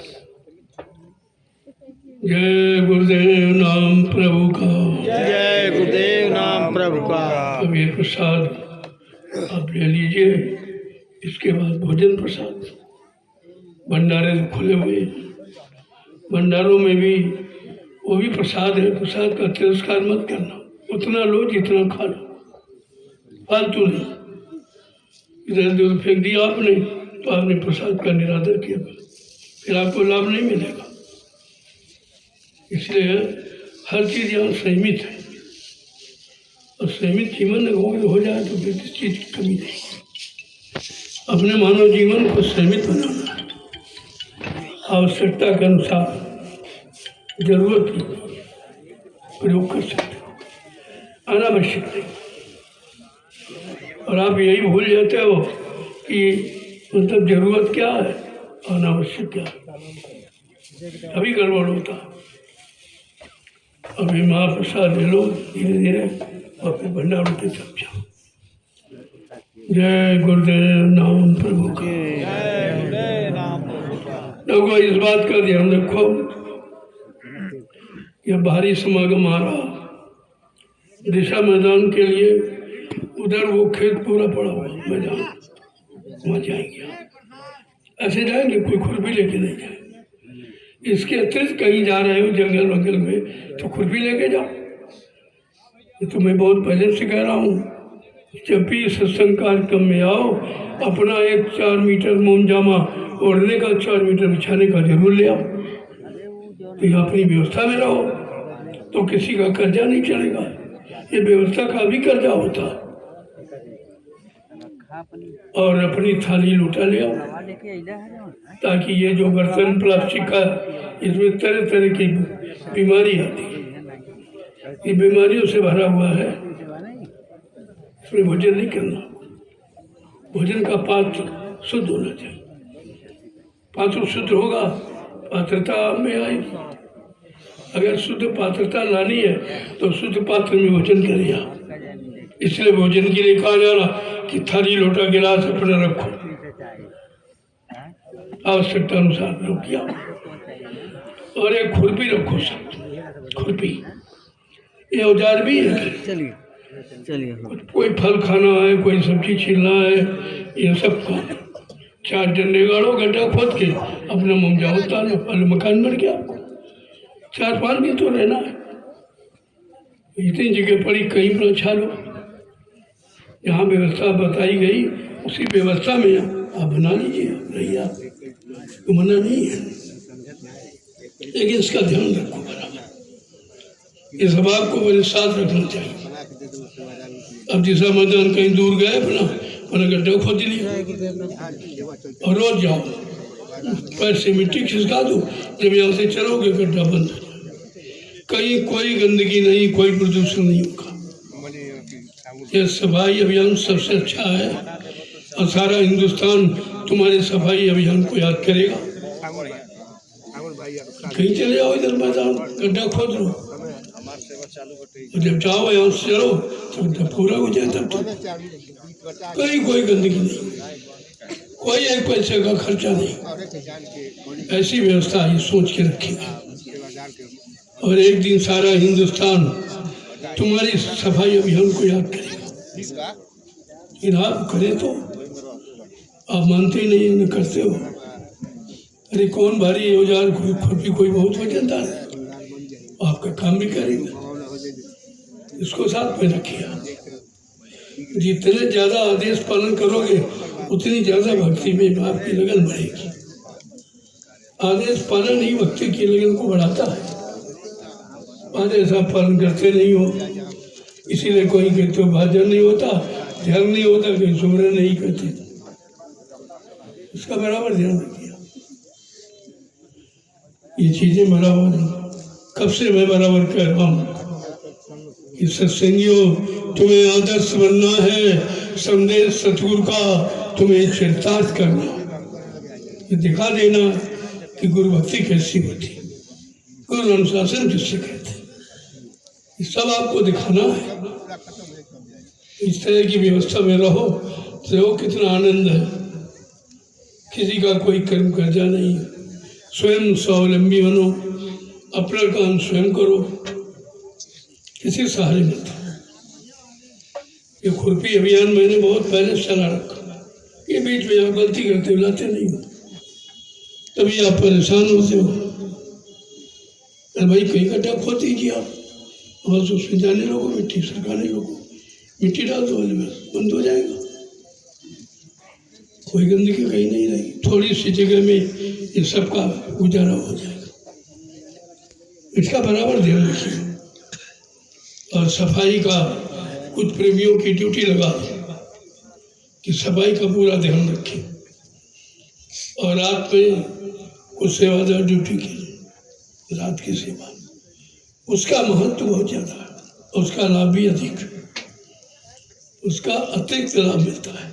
जय गुरुदेव नाम प्रभु का। जय गुरुदेव नाम प्रभु का। अब ये प्रसाद आप ले लीजिए, इसके बाद भोजन प्रसाद। भंडारे तो खुले हुए, भंडारों में भी वो भी प्रसाद है, प्रसाद का तिरस्कार मत करना, उतना लो जितना खा लो, फालतू नहीं। इधर उधर फेंक दिया आपने तो आपने प्रसाद का निरादर किया, फिर आपको लाभ नहीं मिलेगा। इसलिए हर चीज़ यहाँ संयमित है, और संयमित जीवन हो जाए तो फिर किस चीज़ की कमी नहीं। अपने मानव जीवन को संयमित बनाना है, आवश्यकता के अनुसार जरूरत की प्रयोग कर सकते हो। अनावश्यक नहीं। और आप यही भूल जाते हो कि मतलब जरूरत क्या है, अनावश्यक क्या है, अभी गड़बड़ होता। अभी महाप्रसाद ले लो धीरे धीरे और फिर भंडार उठे सब जाओ। जय गुरुदेव नाम प्रभु का। लोगों इस बात का ध्यान रखो कि भारी समागम आ रहा, दिशा मैदान के लिए उधर वो खेत पूरा पड़ा हुआ मैदान, वहाँ जाएंगे। ऐसे जाएंगे, कोई खुरपी लेके नहीं जाए। इसके अतिरिक्त कहीं जा रहे हो जंगल वंगल में तो खुरपी लेके जाओ। ये तो मैं बहुत पहले से कह रहा हूँ, जब भी सत्संग कार्यक्रम में आओ अपना एक 4 मीटर मोमजामा ओढ़ने का, 4 मीटर बिछाने का जरूर ले आओ। तो ये अपनी व्यवस्था में रहो तो किसी का कर्जा नहीं चलेगा। ये व्यवस्था का भी कर्जा होता है। और अपनी थाली लूटा ले आओ, ताकि ये जो बर्तन प्लास्टिक का, इसमें तरह तरह की बीमारी आती है, ये बीमारियों से भरा हुआ है। इसमें भोजन नहीं करना। भोजन का पात्र शुद्ध होना चाहिए। पात्र शुद्ध होगा, पात्रता में आई। अगर शुद्ध पात्रता लानी है तो शुद्ध पात्र में भोजन करिए। इसलिए भोजन के लिए कहा जा रहा कि थाली लोटा गिलास अपने रखो, आवश्यकता अनुसार लोग किया। और एक खुरपी रखो, सब खुरपी, ये औजार भी है। चलिए चलिए। कोई फल खाना है, कोई सब्जी छीलना है, ये सब का 4 डंडे गाड़ो, गड्ढा खोद के अपना मुमजा होता है, पहले मकान बन गया। 4-5 दिन तो रहना है। इतनी जगह पड़ी, कहीं पर छा लो। यहाँ व्यवस्था बताई गई उसी व्यवस्था में आप बना लीजिए, रहिए, तो मना नहीं है। लेकिन इसका ध्यान रखो बराबर। इस बात को मेरे साथ रखना चाहिए। अब दिशा मैदान कहीं दूर गए, अपना गड्ढा खोद लिया और रोज जाओ, पैर से मिट्टी खिसका दो। जब यहाँ से चलोगे गड्ढा बंद हो जाए। कहीं कोई गंदगी नहीं, कोई प्रदूषण नहीं होगा। ये सफाई अभियान सबसे अच्छा है और सारा हिंदुस्तान तुम्हारे सफाई अभियान को याद करेगा। कहीं चले जाओ, इधर मैदान गड्ढा खोद लो, जब जाओ यहाँ से चलो तो पूरा हो जाए। तब तो कहीं कोई गंदगी नहीं, कोई 1 पैसे का खर्चा नहीं। ऐसी व्यवस्था ये सोच के रखेगा। और एक दिन सारा हिंदुस्तान तुम्हारी सफाई अभियान को याद करेगा। लेकिन आप करें तो आप मानते ही नहीं, न करते हो। अरे कौन भारी औजार खुरपी कोई बहुत वजनदार है, आपका काम भी करेगा। इसको साथ में रखिए। जितने ज़्यादा आदेश पालन करोगे उतनी ज़्यादा भक्ति में आपकी लगन बढ़ेगी। आदेश पालन ही भक्ति की लगन को बढ़ाता है। आदेश आप पालन करते नहीं हो, इसीलिए कोई कहते हो भाजन नहीं होता, ध्यान नहीं होता, कहीं सुमरन नहीं करते। इसका बराबर ध्यान रखिए। ये चीजें बराबर, कब से मैं बराबर कह रहा हूँ कि सत्संगियों, तुम्हें आदर्श बनना है, संदेश सतगुरु का तुम्हें चरितार्थ करना, ये दिखा देना कि गुरु भक्ति कैसी होती, गुरु अनुशासन किससे कहते, ये सब आपको दिखाना है। इस तरह की व्यवस्था में रहो तो कितना आनंद है। किसी का कोई कर्म कर्जा नहीं, स्वयं स्वावलंबी बनो, अपना काम स्वयं करो, किसी सहारे मत। ये खुरपी अभियान मैंने बहुत पहले चला रखा। ये बीच में आप गलती करते हो, लाते नहीं हो, तभी आप परेशान होते हो। अरे भाई कहीं गड्ढा खोद दीजिए आप, बस उसमें जाने लोगों, मिट्टी सरकाने लोगों, मिट्टी डाल दो, बस बंद हो जाएगा। कोई गंदगी कहीं नहीं रहेगी। थोड़ी सी जगह में इन सब का गुजारा हो जाएगा। इसका बराबर ध्यान रखिए। और सफाई का कुछ प्रेमियों की ड्यूटी लगा दो कि सफाई का पूरा ध्यान रखें। और रात में कुछ सेवादार ड्यूटी की, रात की सेवा, उसका महत्व बहुत ज़्यादा है। उसका लाभ भी अधिक, उसका अतिरिक्त लाभ मिलता है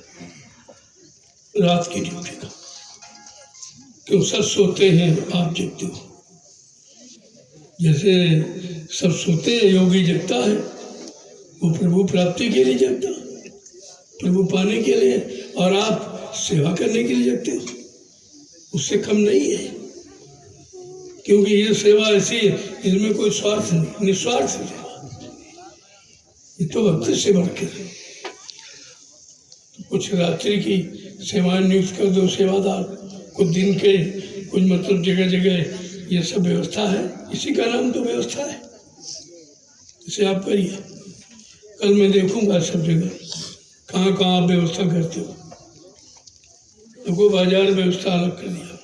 रात की ड्यूटी का। क्यों सब सोते हैं, आप जगते हो। जैसे सब सोते हैं, योगी जगता है, वो प्रभु प्राप्ति के लिए जगता है, प्रभु पाने के लिए, और आप सेवा करने के लिए जगते हो। उससे कम नहीं है, क्योंकि ये सेवा ऐसी है इसमें कोई स्वार्थ नहीं, निस्वार्थ सेवा। ये तो भक्ति से बढ़कर तो कुछ रात्रि की सेवाएं नियुक्त कर दो सेवादार, कुछ दिन के, कुछ मतलब जगह जगह ये सब व्यवस्था है। इसी का नाम तो व्यवस्था है, इसे आप करिए। कल मैं देखूंगा सब जगह कहाँ कहाँ आप व्यवस्था करते हो। देखो बाजार व्यवस्था अलग कर दिया,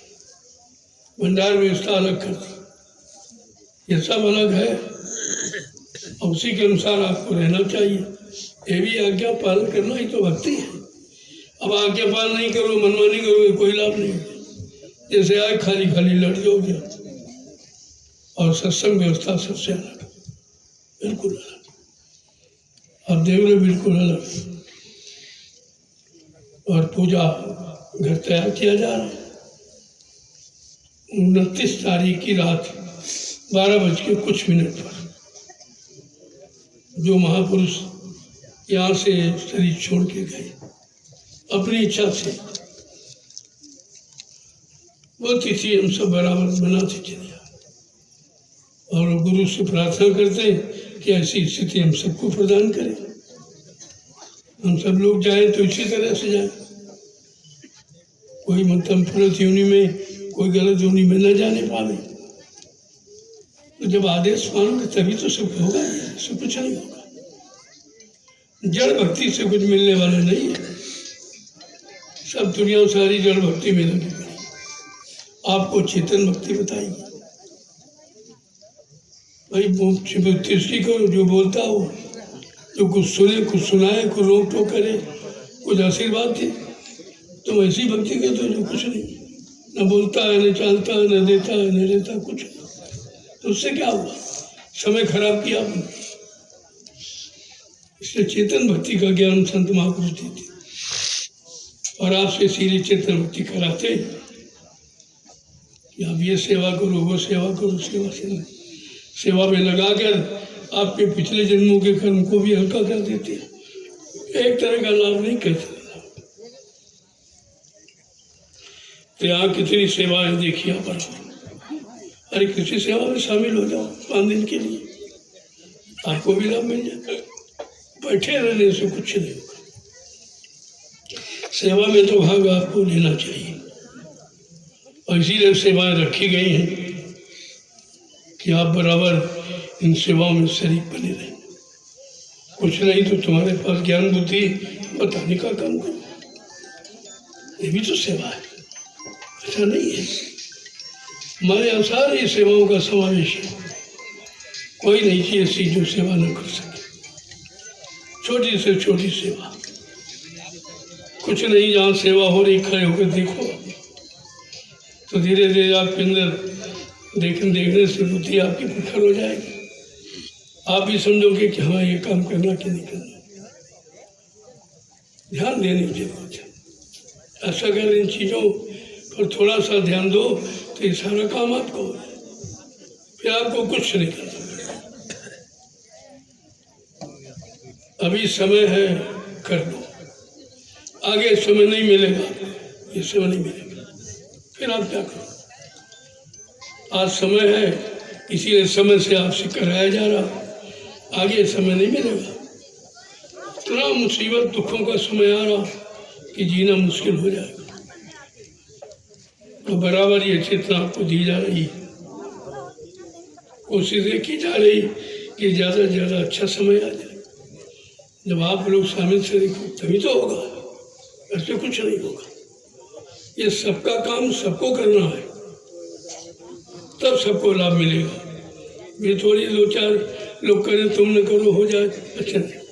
भंडार व्यवस्था अलग कर दी, ये सब अलग है और उसी के अनुसार आपको रहना चाहिए। ये भी आज्ञा पालन करना ही तो भक्ति है। अब आज्ञा पालन नहीं करो, मनमानी करोगे, कोई लाभ नहीं। जैसे आए खाली खाली लड़ जाओगे। और सत्संग व्यवस्था सबसे अलग, बिल्कुल अलग, आप देख लो, बिल्कुल अलग। और पूजा घर तैयार किया जा रहा है। 29 तारीख की रात 12:00 पर जो महापुरुष यहाँ से शरीर छोड़ के गए अपनी इच्छा से, वो तिथि हम सब बराबर मनाते चले जाए। और गुरु से प्रार्थना करते हैं कि ऐसी स्थिति हम सबको प्रदान करें। हम सब लोग जाएं तो इसी तरह से जाएं, कोई मतलब गलत योनि में, कोई गलत योनि में न जाने पावे। तो जब आदेश मानोगे तभी तो सब होगा, सब कुछ नहीं होगा। जड़ भक्ति से कुछ मिलने वाला नहीं है। सब दुनिया सारी जड़ भक्ति में लगी पड़ी। आपको चेतन भक्ति बताइए भाई। सृष्टि को जो बोलता हो, जो कुछ सुने, कुछ सुनाए, कुछ रोक टोक करे, कुछ आशीर्वाद दे, तुम ऐसी भक्ति करते हो जो कुछ नहीं, न बोलता है, न चालता है, न देता है, न लेता कुछ। तो उससे क्या हुआ? समय खराब किया आपने। इसलिए चेतन भक्ति का ज्ञान संत महापुरुष देते और आपसे सीधे चेतन भक्ति कराते हैं कि आप ये सेवा करो, वो सेवा करो। सेवा में लगाकर आपके पिछले जन्मों के कर्म को भी हल्का कर देते हैं। एक तरह का लाभ नहीं कहते। तो यहाँ कितनी सेवाएं देखिए आप। अरे किसी सेवा में शामिल हो जाओ 5 दिन के लिए, आपको भी लाभ मिल जाएगा। बैठे रहने से कुछ नहीं होगा। सेवा में तो भाग आपको लेना चाहिए और इसीलिए सेवाएं रखी गई हैं कि आप बराबर इन सेवाओं में शरीक बने रहें। कुछ नहीं तो तुम्हारे पास ज्ञान बुद्धि बताने का काम करो, ये भी तो सेवा है। ऐसा नहीं है, हमारे यहाँ सारी सेवाओं का समावेश है। कोई नहीं चाहिए ऐसी जो सेवा न कर सके। छोटी से छोटी सेवा, कुछ नहीं, जहाँ सेवा हो रही खड़े होकर देखो तो धीरे धीरे आपके अंदर देखने से बुद्धि आपकी प्रखर हो जाएगी। आप भी समझोगे कि हाँ ये काम करना कि नहीं करना। ध्यान देने की जरूरत है। ऐसा अगर इन चीज़ों पर थोड़ा सा ध्यान दो तो ये सारा काम आपको हो जाए, फिर आपको कुछ नहीं करना। अभी समय है, कर लो। आगे समय नहीं मिलेगा, ये समय नहीं मिलेगा, फिर आप क्या करो। आज समय है, इसीलिए समय से आपसे कराया जा रहा। आगे समय नहीं मिलेगा। इतना मुसीबत दुखों का समय आ रहा कि जीना मुश्किल हो जाएगा। तो बराबर ये चेतना आपको दी जा रही है। कोशिश ये की जा रही कि ज़्यादा से ज़्यादा अच्छा समय आ जाए। जब आप लोग शामिल से देखो तभी तो होगा, ऐसे कुछ नहीं होगा। ये सबका काम सबको करना है, तब सबको लाभ मिलेगा। ये थोड़ी 2-4 लोग करें तुम न करो हो जाए, अच्छा नहीं।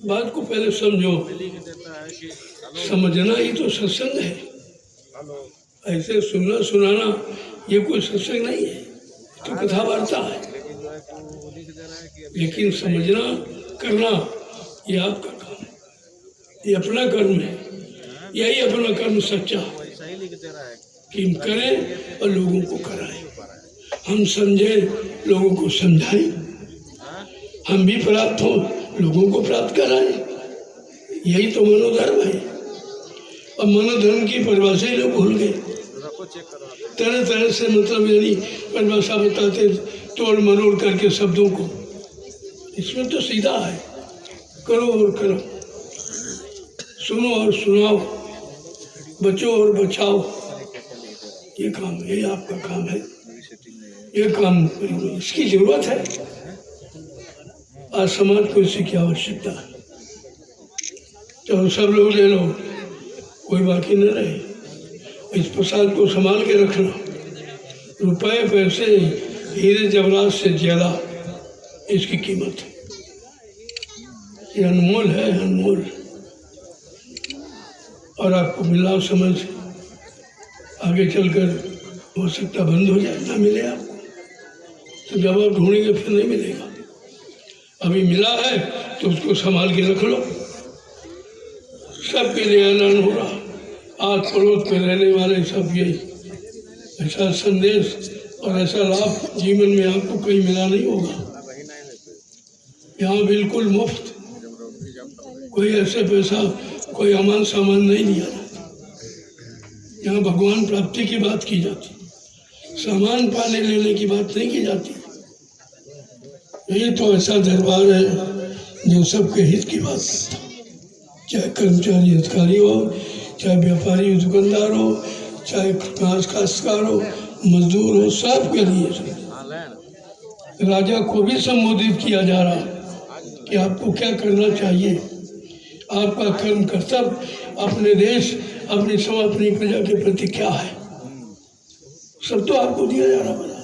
बात को पहले समझो, समझना ही तो सत्संग है। ऐसे सुनना सुनाना ये कोई सत्संग नहीं है, तो कथा वार्ता है। लेकिन समझना, करना ये आपका काम है, ये अपना कर्म है। यही अपना कर्म सच्चा कि हम करें और लोगों को कराएं, हम समझें लोगों को समझाएं, हम भी प्राप्त हों लोगों को प्राप्त कराएं। यही तो मनोधर्म है। और मनोधर्म की परिभाषा ही लोग भूल गए, तरह तरह से मतलब यानी परिभाषा बताते तोड़ मरोड़ करके शब्दों को। इसमें तो सीधा है, करो और करो, सुनो और सुनाओ, बचो और बचाओ। ये काम, ये आपका काम है, ये काम इसकी जरूरत है। आज समाज को इसकी आवश्यकता है। तो सब लोग ले लो, कोई बाकी न रहे। इस प्रसाद को संभाल के रखना। रुपए पैसे हीरे जवाहरात से ज्यादा इसकी कीमत है। ये अनमोल है, अनमोल। और आपको मिला समझ आगे चलकर हो सकता बंद हो जाए, ना मिले आपको, तो जब आप ढूंढेंगे फिर नहीं मिलेगा। अभी मिला है तो उसको संभाल के रख लो। सबके लिए ऐलान हो रहा, आस पड़ोस में रहने वाले सब यही ऐसा संदेश और ऐसा लाभ जीवन में आपको कहीं मिला नहीं होगा। यहाँ बिल्कुल मुफ्त, कोई ऐसे पैसा, कोई अमान सामान नहीं लिया जाता। यहाँ भगवान प्राप्ति की बात की जाती, सामान पाने लेने की बात नहीं की जाती। ये तो ऐसा दरबार है जो सबके हित की बात करता, चाहे कर्मचारी अधिकारी हो, चाहे व्यापारी दुकानदार हो, चाहे घास काश्तकार हो, मजदूर हो, सबके लिए। राजा को भी संबोधित किया जा रहा कि आपको क्या करना चाहिए, आपका कर्म कर्तव्य अपने देश, अपनी समाज, अपनी प्रजा के प्रति क्या है, सब तो आपको दिया जा रहा बता।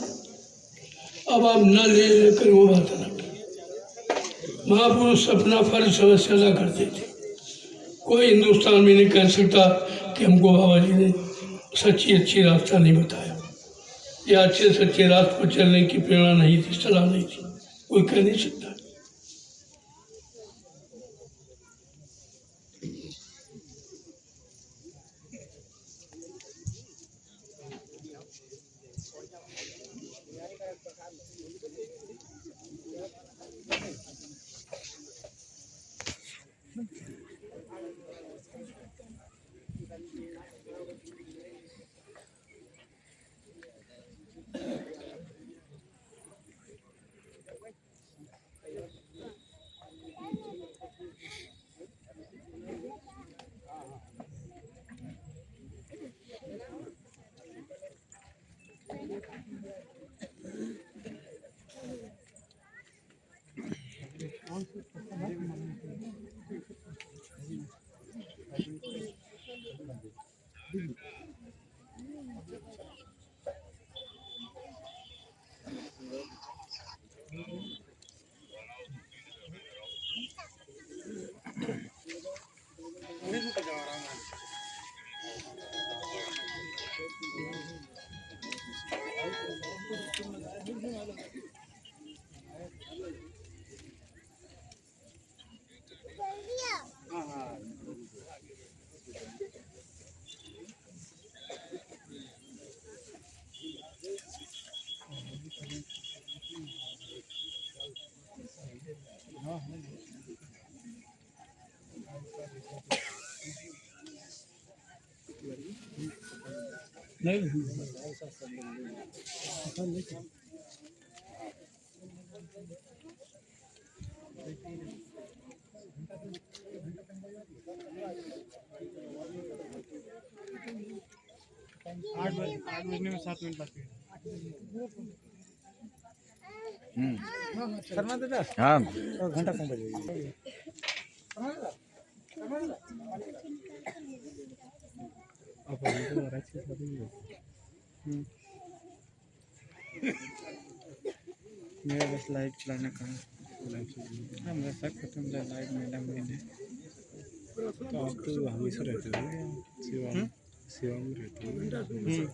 अब आप न ले लेकर वो बात अलग। महापुरुष अपना फर्ज अवश्य अदा करते थे। कोई हिंदुस्तान में नहीं कह सकता कि हमको बाबा जी ने सच्ची अच्छी रास्ता नहीं बताया या अच्छे सच्चे रास्ते पर चलने की प्रेरणा नहीं थी, सलाह नहीं थी, कोई कह नहीं सकता। आठ बजने में 7 मिनट बाकी है। शर्मा दादा, हाँ घंटा कम बजेगी। मेरा बस लाइव चलाने का है, मेरा सब खत्म हो जाए लाइव मैडम ने। तो आप तो हमेशा रहते हो सेवा में रहते हो।